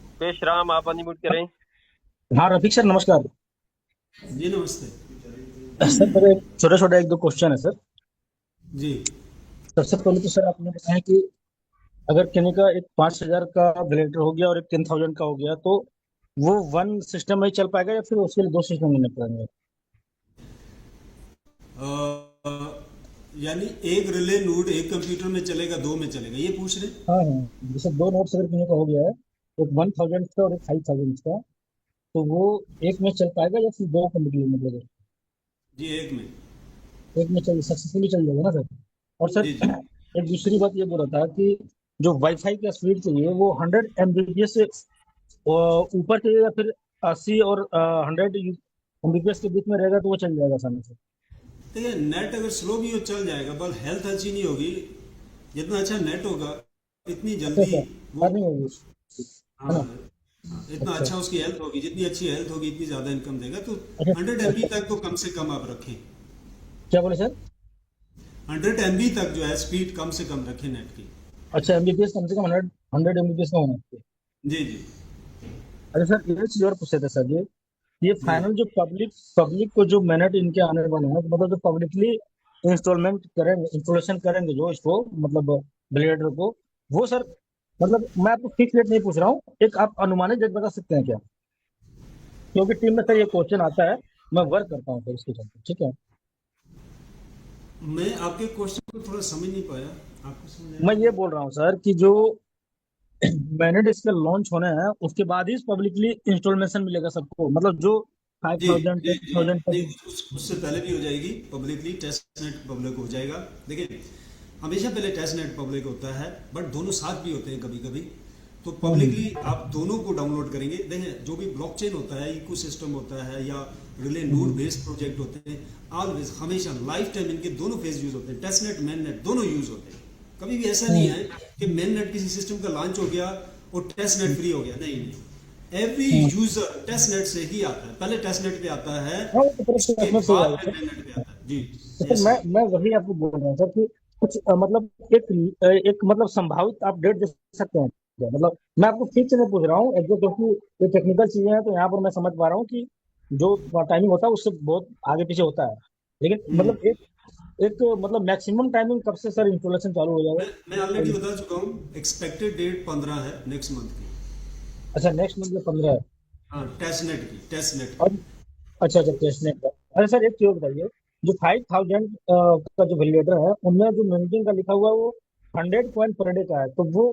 मुकेश राम आप अनम्यूट करें। हाँ रफीक सर, नमस्कार। जी नमस्ते सर मेरे छोटे छोटे एक दो क्वेश्चन है सर। जी। सबसे पहले तो सर आपने बताया कि अगर किसी का एक 5,000 का वैलिडेटर हो गया और एक 10,000 का हो गया तो वो वन सिस्टम में ही चल पाएगा या फिर उसके लिए दो सिस्टम लेने पड़ेंगे? यानी एक रिले नोड एक कंप्यूटर में चलेगा, दो में चलेगा, ये पूछ रहे? हाँ हाँ, जैसे दो नोट्स अगर किसी का हो गया है, एक 1,000 का और एक 5,000 का, तो वो एक में चल पाएगा या फिर दो कंप्यूटर लेने पड़ेगा? जी एक में। एक में चल सक्सेसफुली चल जाएगा ना सर? और सर जी जी एक दूसरी बात ये बोल रहा था कि जो वाईफाई का स्पीड चाहिए वो 100 एमबीपीएस से ऊपर चाहिए या फिर 80 और 100 एमबीपीएस के बीच में रहेगा तो वो चल जाएगा आसानी से। देखिए नेट अगर स्लो भी हो चल जाएगा, बस हेल्थ अच्छी नहीं होगी। जितना अच्छा नेट होगा इतनी अच्छा जल्दी अच्छा, वो, अर्निंग होगी, है हाँ, ना? इतना अच्छा अच्छा उसकी हेल्थ होगी, जितनी अच्छी हेल्थ होगी इतनी ज्यादा इनकम देगा। तो अच्छा 100 MB अच्छा, तक तो कम से कम आप रखें। क्या बोले सर? 100 MB तक जो है स्पीड कम से कम रखें नेट की। अच्छा एमबीपीएस कम से कम 100 एमबीपीएस का होना चाहिए। जी जी अरे सर एक चीज और पूछे थे सर, ये जी। फाइनल जो पब्लिक पब्लिक को जो मिनट इनके आने वाले हैं, तो मतलब जो पब्लिकली इंस्टॉलेशन करेंगे जो इसको मतलब ब्लेडर को, वो सर मतलब मैं आपको फिक्स रेट नहीं पूछ रहा हूँ, एक आप अनुमानित रेट बता सकते हैं क्या? क्योंकि टीम में सर ये क्वेश्चन आता है, मैं वर्क करता हूँ सर इसके चलते, ठीक है? मैं आपके क्वेश्चन को थोड़ा समझ नहीं पाया, आपको समझ आया? मैं ये बोल रहा हूँ सर कि जो मैनेट इसके लॉन्च होने हैं उसके बाद ही पब्लिकली इंस्टॉलेशन मिलेगा सबको, मतलब जो जी 5000 जी जी। 10,000 नहीं, तक। उससे पहले भी हो जाएगी पब्लिकली, टेस्ट नेट पब्लिक हो जाएगा। देखिए हमेशा पहले टेस्ट नेट पब्लिक होता है, बट दोनों साथ भी होते हैं कभी कभी। तो पब्लिकली आप दोनों को डाउनलोड करेंगे। देखिए जो भी ब्लॉकचेन होता है, इकोसिस्टम होता है, या रिले नोड बेस्ड प्रोजेक्ट होते हैं, ऑलवेज हमेशा लाइफ टाइम इनके दोनों फेज यूज होते हैं, टेस्ट नेट मेन नेट दोनों यूज होते हैं। कभी भी ऐसा नहीं है कि मेन नेट किसी सिस्टम का लॉन्च हो गया और टेस्ट नेट फ्री हो गया, नहीं नहीं। एवरी यूजर टेस्ट नेट से ही आता है, पहले टेस्ट नेट पे आता है, हाँ वो तो पूरा उसके इसमें सही बाद है में सर। मेन नेट पे आता है। जी तो सर यस। मैं वही आपको बोल रहा हूँ सर कि कुछ मतलब एक मतलब संभावित आप डेट दे सकते हैं क्या? मतलब मैं आपको फिक्स नहीं पूछ रहा हूँ एग्जैक्ट, क्योंकि ये टेक्निकल चीजें हैं, तो यहाँ पर मैं समझ पा रहा हूँ कि जो टाइमिंग होता है उससे बहुत आगे पीछे होता है, लेकिन मतलब एक एक मतलब मैक्सिमम टाइमिंग कब से सर इंस्टॉलेशन चालू हो मैं ऑलरेडी जाएगा? बता चुका हूँ, एक्सपेक्टेड डेट 15 है नेक्स्ट मंथ की। अच्छा नेक्स्ट मंथ में 15 है। हाँ टेस्ट नेट की, टेस्ट नेट और की। अच्छा अच्छा टेस्टनेट का। अरे सर एक चीज बताइए, जो 5000 का जो वैलिडेटर है उनमें जो मिनटिंग का लिखा हुआ है वो 100 कॉइन पर डे का है, तो वो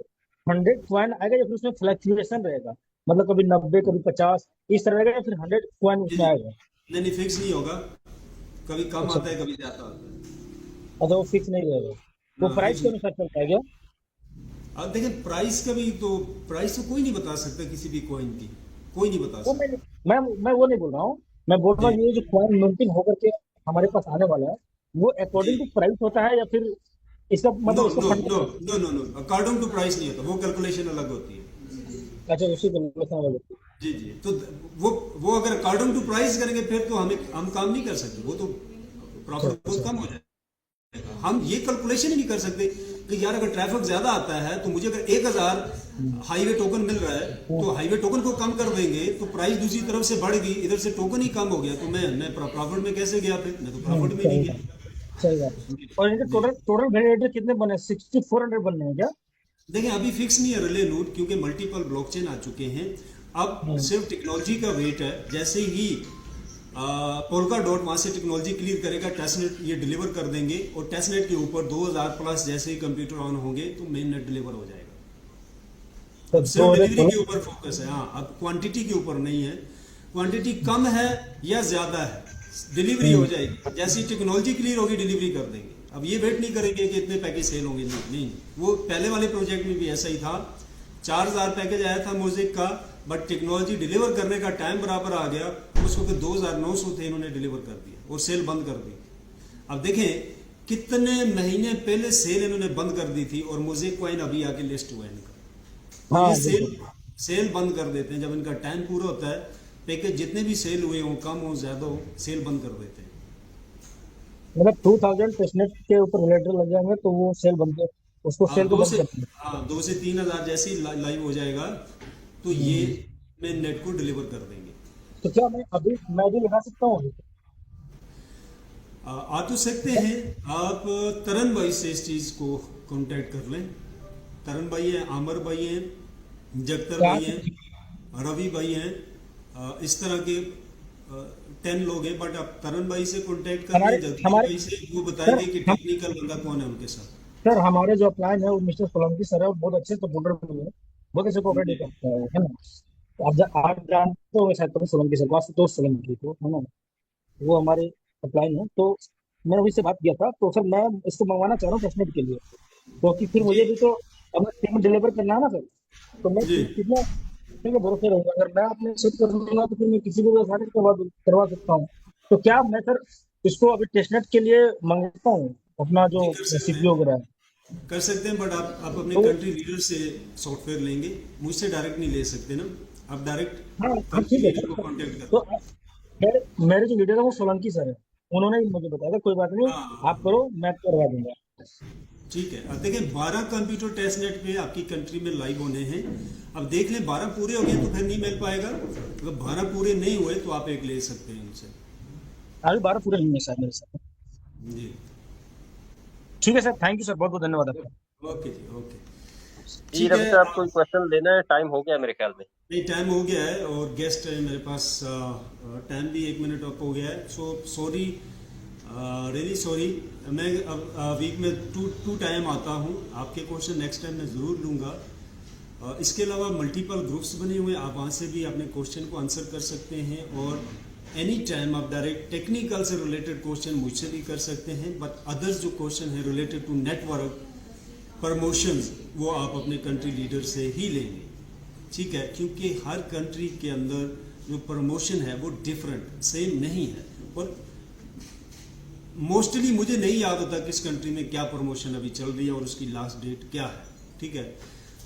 100 कॉइन आएगा या फिर उसमें फ्लक्चुएशन रहेगा? मतलब कभी 90 कभी 50 इस तरह रहेगा या फिर 100 कॉइन जी उसमें जी। आएगा? नहीं नहीं, फिक्स नहीं होगा, कभी कम अच्छा आता है कभी ज्यादा आता है। अच्छा, वो फिक्स नहीं रहेगा, वो हाँ प्राइस फिक्स के नहीं। अनुसार चलता है क्या? अब देखिए प्राइस का भी तो, प्राइस तो कोई नहीं बता सकता किसी भी कॉइन की, कोई नहीं बता वो सकता। मैं वो नहीं बोल रहा हूँ, मैं बोल रहा जी। हूँ ये जो कॉइन मिनटिंग होकर के हमारे पास आने वाला है, वो जी अकॉर्डिंग टू प्राइस होता है या फिर इसका नो मतलब इसका नो नो फंडा? No no no, according to price नहीं होता, वो कैलकुलेशन अलग होती है। अच्छा उसी को मतलब होती जी जी। तो वो अगर अकॉर्डिंग टू प्राइस करेंगे फिर तो हम काम नहीं कर सकते, वो तो है। प्रॉफिट बहुत कम हो जाएगा। हम ये कैलकुलेशन ही नहीं कर सकते कि यार अगर ट्रैफिक ज्यादा आता है तो मुझे अगर 1000 हाईवे टोकन मिल रहा है, तो हाईवे टोकन को कम कर देंगे तो प्राइस दूसरी तरफ से बढ़ गई, इधर से टोकन ही कम हो गया, तो मैं प्रॉफिट में कैसे गया? फिर मैं तो प्रॉफिट में नहीं सही गया। बात सही बात है। जी और इनके जी। टोटल टोटल वैलिडेटर कितने बने? 6400 बनने हैं क्या? देखिए अभी फिक्स नहीं है रिले नोड, क्योंकि मल्टीपल ब्लॉकचेन आ चुके हैं। अब हम्म, सिर्फ टेक्नोलॉजी का वेट है। जैसे ही पोल्का डॉट वहां से टेक्नोलॉजी क्लियर करेगा, टेस्टनेट ये डिलीवर कर देंगे, और टेस्टनेट के ऊपर 2000 प्लस जैसे ही कंप्यूटर ऑन होंगे तो मेन नेट डिलीवर हो जाएगा। तो अब सिर्फ डिलीवरी के ऊपर फोकस है, हाँ अब क्वांटिटी के ऊपर नहीं है। क्वांटिटी कम है या ज्यादा है, डिलीवरी हो जाएगी, जैसी टेक्नोलॉजी क्लियर होगी डिलीवरी कर देंगे। अब ये वेट नहीं करेंगे कि इतने पैकेज सेल होंगे, नहीं नहीं। वो पहले वाले प्रोजेक्ट में भी ऐसा ही था, 4000 पैकेज आया था म्यूजिक का, बट टेक्नोलॉजी डिलीवर करने का टाइम बराबर आ गया, उसको फिर 2900 थे, इन्होंने डिलीवर कर दिया और सेल बंद कर दी। अब देखें कितने महीने पहले सेल इन्होंने बंद कर दी थी, और म्यूजिक कॉइन अभी आके लिस्ट हुआ है इनका। तो हाँ ये बिल्कुल। सेल बंद कर देते हैं जब इनका टाइम पूरा होता है। पैकेज जितने भी सेल हुए हों, कम हो ज्यादा हो, सेल बंद कर देते हैं। मतलब 2000 टेस्टनेट के ऊपर वैलिडेटर लग जाएंगे तो वो सेल बंद कर, उसको हाँ सेल को बंद करते हैं। 2 से 3 हजार जैसे ही लाइव हो जाएगा तो ये मेन नेट को डिलीवर कर देंगे। तो क्या मैं भी लगा सकता हूँ? आ तो सकते हैं आप। तरन भाई से इस चीज को कांटेक्ट कर लें। तरन भाई हैं, आमर भाई हैं, जगतर क्या भाई हैं, रवि भाई हैं, इस तरह के 10 लोग हैं। बट आप तरन भाई से कांटेक्ट कर हमारे लें, जगदीश हमारे भाई से, वो सर बताएंगे कि टेक्निकल बंदा कौन है उनके साथ। सर हमारे जो अपलाइन है वो मिस्टर सोलंकी सर है, वो बहुत अच्छे सपोर्टर भी है, बहुत अच्छे कोऑपरेट जी करते हैं, है ना? तो आप जानते हो शायद कभी सोलंकी सर को, आशुतोष सोलंकी को, है ना? वो हमारे अपलाइन है, तो मैंने उनसे बात किया था, तो सर मैं इसको मंगवाना चाह रहा हूँ टेस्टनेट के लिए। क्योंकि फिर मुझे भी तो अपना टीम डिलीवर करना है ना सर। तो मैं जी कितना कितने के भरोसे रहूंगा? अगर मैं अपने सेट कर लूंगा तो फिर मैं किसी को भी आसानी से करवा सकता हूँ। तो क्या मैं सर इसको अभी टेस्टनेट के लिए मंगवाता हूँ अपना जो जी कर सकते सीपीयू हैं, वगैरह है? बट आप अपने तो कंट्री लीडर से सॉफ्टवेयर लेंगे, मुझसे डायरेक्ट नहीं ले सकते ना, आप डायरेक्ट हाँ हाँ कंट्री ठीक है लीडर सर। को कांटेक्ट तो करें। मेरे जो लीडर है वो सोलंकी सर है। उन्होंने ही मुझे बताया था कोई बात नहीं, आप हाँ करो, मैं करवा दूंगा। ठीक है। अब देखिए 12 कंप्यूटर टेस्ट नेट पे आपकी कंट्री में लाइव होने हैं। अब देख लें 12 पूरे हो गए तो फिर नहीं मिल पाएगा, अगर 12 पूरे नहीं हुए तो आप एक ले सकते हैं उनसे। अभी 12 पूरे नहीं है सर मेरे साथ। जी ठीक है सर, थैंक यू सर, बहुत बहुत धन्यवाद आपका। ओके जी ओके जी ठीक रवि है। साहब, कोई क्वेश्चन लेना है? टाइम हो गया मेरे ख्याल में। नहीं टाइम हो गया है और गेस्ट है मेरे पास, टाइम भी 1 मिनट अप हो गया है, सो सॉरी, रियली सॉरी। मैं अब वीक में टू टाइम आता हूँ, आपके क्वेश्चन नेक्स्ट टाइम मैं ज़रूर लूँगा। इसके अलावा मल्टीपल ग्रुप्स बने हुए हैं, आप वहाँ से भी अपने क्वेश्चन को आंसर कर सकते हैं, और एनी टाइम आप डायरेक्ट टेक्निकल से रिलेटेड क्वेश्चन मुझसे भी कर सकते हैं, बट अदर्स जो क्वेश्चन है रिलेटेड टू नेटवर्क प्रमोशंस वो आप अपने कंट्री लीडर से ही लेंगे, ठीक है, क्योंकि हर कंट्री के अंदर जो प्रमोशन है वो डिफरेंट सेम नहीं है, और मोस्टली मुझे नहीं याद होता किस कंट्री में क्या प्रमोशन अभी चल रही है और उसकी लास्ट डेट क्या है, ठीक है।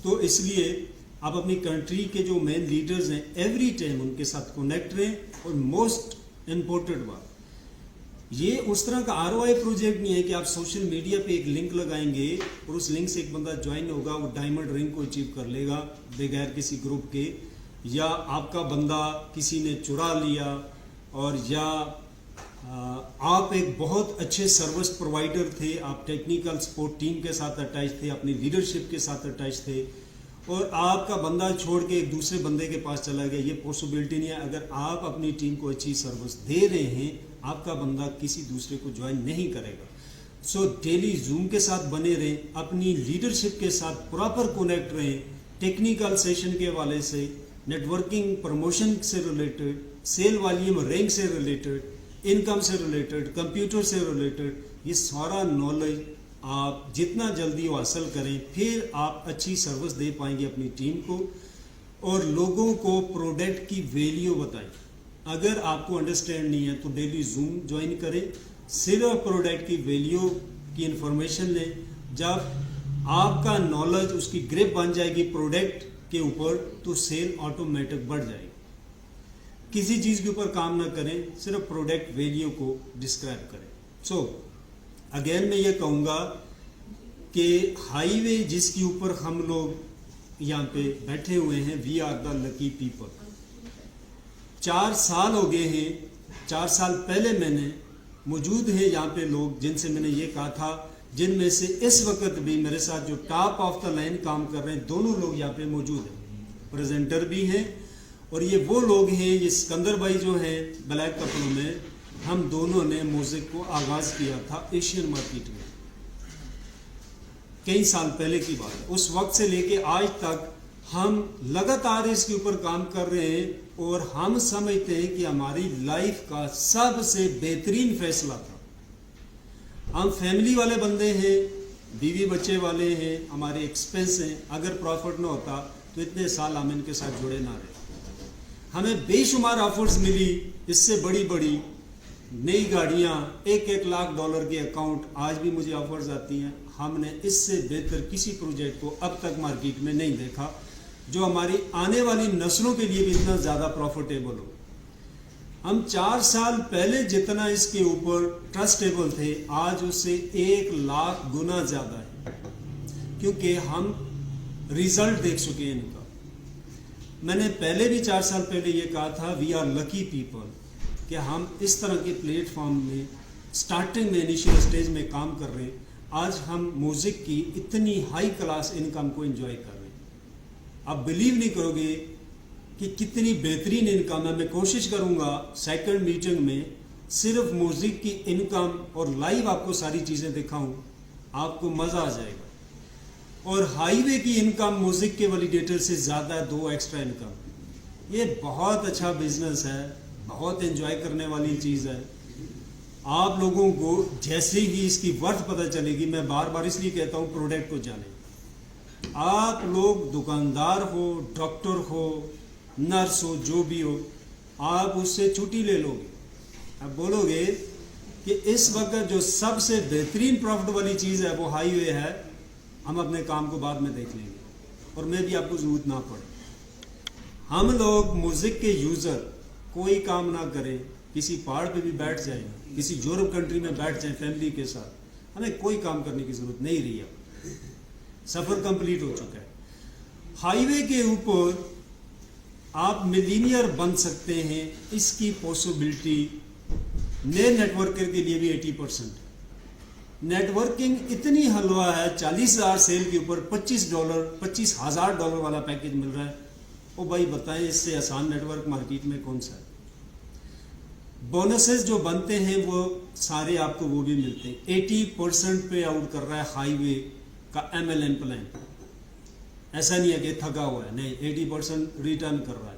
तो इसलिए आप अपनी कंट्री के जो मेन लीडर्स हैं एवरी टाइम उनके साथ कनेक्ट रहें, और मोस्ट इम्पोर्टेंट बात, ये उस तरह का ROI प्रोजेक्ट नहीं है कि आप सोशल मीडिया पे एक लिंक लगाएंगे और उस लिंक से एक बंदा ज्वाइन होगा, वो डायमंड रिंग को अचीव कर लेगा बगैर किसी ग्रुप के, या आपका बंदा किसी ने चुरा लिया, और या आप एक बहुत अच्छे सर्विस प्रोवाइडर थे, आप टेक्निकल सपोर्ट टीम के साथ अटैच थे, अपनी लीडरशिप के साथ अटैच थे, और आपका बंदा छोड़ के एक दूसरे बंदे के पास चला गया, ये पॉसिबिलिटी नहीं है। अगर आप अपनी टीम को अच्छी सर्विस दे रहे हैं, आपका बंदा किसी दूसरे को ज्वाइन नहीं करेगा। सो डेली जूम के साथ बने रहें, अपनी लीडरशिप के साथ प्रॉपर कनेक्ट रहें, टेक्निकल सेशन के हवाले से, नेटवर्किंग प्रमोशन से रिलेटेड, सेल वॉल्यूम रैंक से रिलेटेड, इनकम से रिलेटेड, कंप्यूटर से रिलेटेड, ये सारा नॉलेज आप जितना जल्दी वो हासिल करें, फिर आप अच्छी सर्विस दे पाएंगे अपनी टीम को, और लोगों को प्रोडक्ट की वैल्यू बताएं। अगर आपको अंडरस्टैंड नहीं है तो डेली जूम ज्वाइन करें, सिर्फ प्रोडक्ट की वैल्यू की इंफॉर्मेशन लें। जब आपका नॉलेज उसकी ग्रिप बन जाएगी प्रोडक्ट के ऊपर, तो सेल ऑटोमेटिक बढ़ जाएगी। किसी चीज़ के ऊपर काम ना करें, सिर्फ प्रोडक्ट वैल्यू को डिस्क्राइब करें। सो अगेन मैं ये कहूँगा कि हाईवे जिसके ऊपर हम लोग यहाँ पे बैठे हुए हैं, we are the lucky people. 4 साल हो गए हैं, 4 साल पहले मैंने मौजूद है यहाँ पे लोग जिनसे मैंने ये कहा था, जिनमें से इस वक्त भी मेरे साथ जो टॉप ऑफ द लाइन काम कर रहे हैं, दोनों लोग यहाँ पे मौजूद हैं, प्रेजेंटर भी हैं, और ये वो लोग हैं, ये सिकंदर भाई जो हैं ब्लैक कपड़ों में, हम दोनों ने म्यूजिक को आगाज किया था एशियन मार्केट में, कई साल पहले की बात है। उस वक्त से लेके आज तक हम लगातार इसके ऊपर काम कर रहे हैं, और हम समझते हैं कि हमारी लाइफ का सबसे बेहतरीन फैसला था। हम फैमिली वाले बंदे हैं, बीवी बच्चे वाले हैं, हमारे एक्सपेंस हैं, अगर प्रॉफिट ना होता तो इतने साल हम इनके साथ जुड़े ना रहे। हमें बेशुमार ऑफर्स मिली, इससे बड़ी बड़ी नई गाड़ियाँ, $1-1 लाख के अकाउंट, आज भी मुझे ऑफर्स आती हैं। हमने इससे बेहतर किसी प्रोजेक्ट को अब तक मार्केट में नहीं देखा, जो हमारी आने वाली नस्लों के लिए भी इतना ज़्यादा प्रॉफिटेबल हो। हम 4 साल पहले जितना इसके ऊपर ट्रस्टेबल थे, आज उससे 1 लाख गुना ज़्यादा है, क्योंकि हम रिजल्ट देख चुके हैं इनका। मैंने पहले भी 4 साल पहले ये कहा था, वी आर लकी पीपल, कि हम इस तरह के प्लेटफॉर्म में स्टार्टिंग में इनिशियल स्टेज में काम कर रहे हैं। आज हम म्यूज़िक की इतनी हाई क्लास इनकम को एंजॉय कर रहे हैं। आप बिलीव नहीं करोगे कि कितनी बेहतरीन इनकम है। मैं कोशिश करूंगा सेकंड मीटिंग में सिर्फ म्यूज़िक की इनकम और लाइव आपको सारी चीज़ें दिखाऊं, आपको मज़ा आ जाएगा। और हाईवे की इनकम म्यूज़िक के वैलिडेटर से ज़्यादा 2 एक्स्ट्रा इनकम। ये बहुत अच्छा बिजनेस है, बहुत एंजॉय करने वाली चीज़ है। आप लोगों को जैसे ही इसकी वर्थ पता चलेगी, मैं बार बार इसलिए कहता हूँ प्रोडक्ट को जाने। आप लोग दुकानदार हो, डॉक्टर हो, नर्स हो, जो भी हो, आप उससे छुट्टी ले लोगे। आप बोलोगे कि इस वक्त जो सबसे बेहतरीन प्रॉफिट वाली चीज़ है वो हाईवे है, हम अपने काम को बाद में देख लेंगे और मैं भी आपको जरूरत ना पड़े। हम लोग म्यूजिक के यूज़र कोई काम ना करें, किसी पहाड़ पे भी बैठ जाए, किसी यूरोप कंट्री में बैठ जाए फैमिली के साथ, हमें कोई काम करने की जरूरत नहीं रही है। सफर कंप्लीट हो चुका है। हाईवे के ऊपर आप मिलीनियर बन सकते हैं, इसकी पॉसिबिलिटी नए नेटवर्कर के लिए भी 80%। नेटवर्किंग इतनी हलवा है, 40,000 सेल के ऊपर $25,000 वाला पैकेज मिल रहा है। ओ भाई बताएं, इससे आसान नेटवर्क मार्केट में कौन सा है? बोनसेस जो बनते हैं वो सारे आपको वो भी मिलते हैं। 80% पे आउट कर रहा है हाईवे का MLM प्लान। ऐसा नहीं है कि थका हुआ है, नहीं, 80% रिटर्न कर रहा है।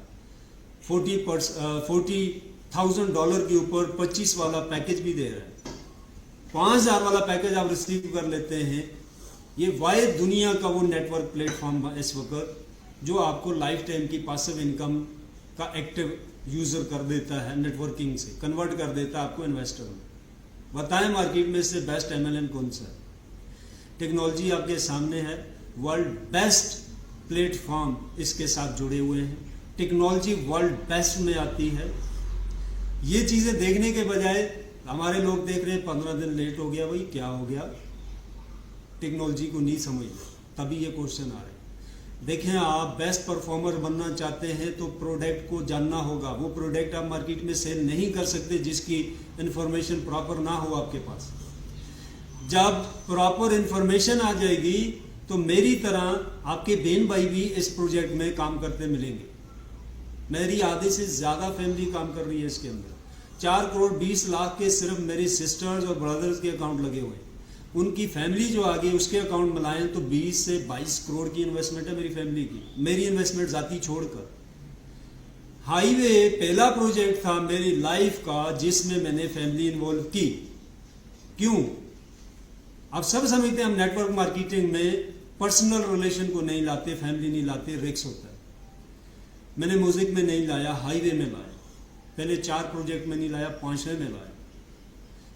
$40,000 के ऊपर 25 वाला पैकेज भी दे रहा है। 5,000 वाला पैकेज आप रिसीव कर लेते हैं। ये वाहिद दुनिया का वो नेटवर्क प्लेटफॉर्म है इस वक्त जो आपको लाइफ टाइम की पासिव इनकम का एक्टिव यूजर कर देता है, नेटवर्किंग से कन्वर्ट कर देता है आपको इन्वेस्टर में। बताएं मार्केट में से बेस्ट MLM कौन सा है? टेक्नोलॉजी आपके सामने है, वर्ल्ड बेस्ट प्लेटफॉर्म इसके साथ जुड़े हुए हैं। टेक्नोलॉजी वर्ल्ड बेस्ट में आती है। ये चीज़ें देखने के बजाय हमारे लोग देख रहे हैं 15 दिन लेट हो गया, भाई क्या हो गया? टेक्नोलॉजी को नहीं समझ, तभी ये क्वेश्चन आ रहे हैं। देखें, आप बेस्ट परफॉर्मर बनना चाहते हैं तो प्रोडक्ट को जानना होगा। वो प्रोडक्ट आप मार्केट में सेल नहीं कर सकते जिसकी इंफॉर्मेशन प्रॉपर ना हो आपके पास। जब प्रॉपर इंफॉर्मेशन आ जाएगी तो मेरी तरह आपके बहन भाई भी इस प्रोजेक्ट में काम करते मिलेंगे। मेरी आधे से ज़्यादा फैमिली काम कर रही है इसके अंदर। 4,20,00,000 के सिर्फ मेरी सिस्टर्स और ब्रदर्स के अकाउंट लगे हुए हैं। उनकी फैमिली जो आगे उसके अकाउंट मिलाएं तो 20 से 22 करोड़ की इन्वेस्टमेंट है मेरी फैमिली की, मेरी इन्वेस्टमेंट जाती छोड़कर। हाईवे पहला प्रोजेक्ट था मेरी लाइफ का जिसमें मैंने फैमिली इन्वॉल्व की। क्यों? आप सब समझते हैं हम नेटवर्क मार्केटिंग में पर्सनल रिलेशन को नहीं लाते, फैमिली नहीं लाते, रिस्क होता है। मैंने म्यूजिक में नहीं लाया, हाईवे में लाया। पहले 4 प्रोजेक्ट में नहीं लाया, 5वें में लाया,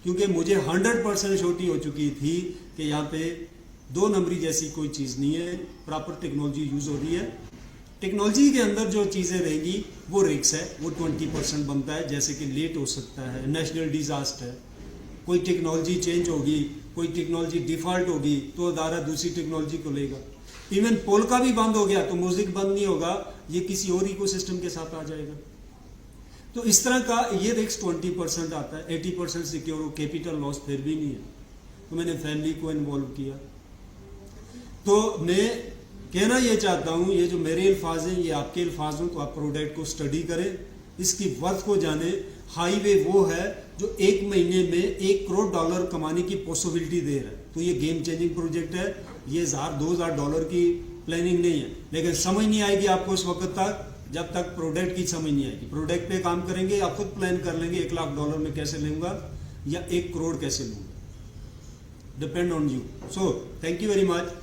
क्योंकि मुझे 100% छोटी हो चुकी थी कि यहाँ पे 2 नंबरी जैसी कोई चीज़ नहीं है। प्रॉपर टेक्नोलॉजी यूज़ हो रही है। टेक्नोलॉजी के अंदर जो चीज़ें रहेंगी वो रिस्क है, वो 20% बनता है। जैसे कि लेट हो सकता है, नेशनल डिजास्टर, कोई टेक्नोलॉजी चेंज होगी, कोई टेक्नोलॉजी डिफॉल्ट होगी तो अदारा दूसरी टेक्नोलॉजी को लेगा। इवन पोलका भी बंद हो गया तो म्यूजिक बंद नहीं होगा, ये किसी और इकोसिस्टम के साथ आ जाएगा। तो इस तरह का ये रिस्क 20% आता है। 80% सिक्योर हो, कैपिटल लॉस फिर भी नहीं है। तो मैंने फैमिली को इन्वॉल्व किया। तो मैं कहना ये चाहता हूँ, ये जो मेरे अल्फाज हैं ये आपके अल्फाज हों, तो आप प्रोडक्ट को स्टडी करें, इसकी वर्थ को जाने। हाईवे वो है जो 1 महीने में $1 करोड़ कमाने की पॉसिबिलिटी दे रहा है। तो ये गेम चेंजिंग प्रोजेक्ट है। ये $1,000-2,000 की प्लानिंग नहीं है, लेकिन समझ नहीं आएगी आपको उस वक्त तक जब तक प्रोडक्ट की समझ नहीं आएगी। प्रोडक्ट पे काम करेंगे, आप खुद प्लान कर लेंगे $1 लाख में कैसे लूंगा या 1 करोड़ कैसे लूंगा, depend on you. So thank you very much.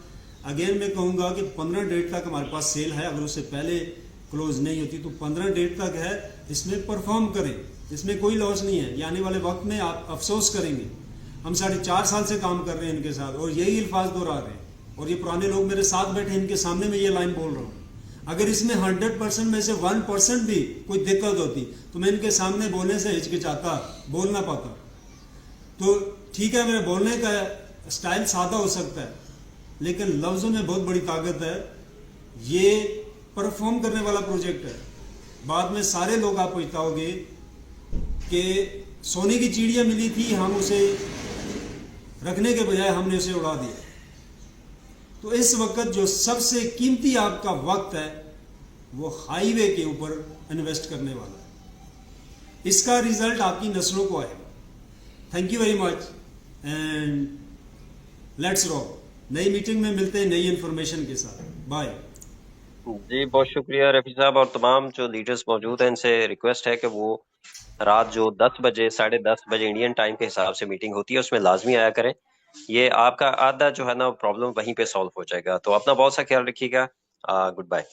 Again मैं कहूँगा कि 15 डेट तक हमारे पास सेल है। अगर उससे पहले क्लोज नहीं होती तो 15 डेट तक है। इसमें परफॉर्म करें, इसमें कोई लॉस नहीं है। ये आने वाले वक्त में आप अफसोस करेंगे। हम 4.5 साल से काम कर रहे हैं इनके साथ और यही अल्फाज दोहरा रहे हैं। और ये पुराने लोग मेरे साथ बैठे, इनके सामने मैं ये लाइन बोल रहा हूँ। अगर इसमें 100% में से 1% भी कोई दिक्कत होती तो मैं इनके सामने बोलने से हिचकिचाता, बोल ना पाता। तो ठीक है, मेरे बोलने का स्टाइल सादा हो सकता है, लेकिन लफ्जों में बहुत बड़ी ताकत है। ये परफॉर्म करने वाला प्रोजेक्ट है। बाद में सारे लोग आप पछताओगे कि सोने की चिड़िया मिली थी, हम उसे रखने के बजाय हमने उसे उड़ा दिया। तो इस वक्त जो सबसे कीमती आपका वक्त है वो हाईवे के ऊपर इन्वेस्ट करने वाला है। इसका रिजल्ट आपकी नस्लों को आएगा। Thank you very much and let's rock. नई मीटिंग में मिलते हैं नई इंफॉर्मेशन के साथ। बाय जी बहुत शुक्रिया रफी साहब। और तमाम जो लीडर्स मौजूद हैं इनसे रिक्वेस्ट है कि वो रात जो 10 बजे 10:30 बजे इंडियन टाइम के हिसाब से मीटिंग होती है उसमें लाजमी आया करें। ये आपका आधा जो है ना प्रॉब्लम वहीं पे सॉल्व हो जाएगा। तो अपना बहुत सा ख्याल रखिएगा। Good bye.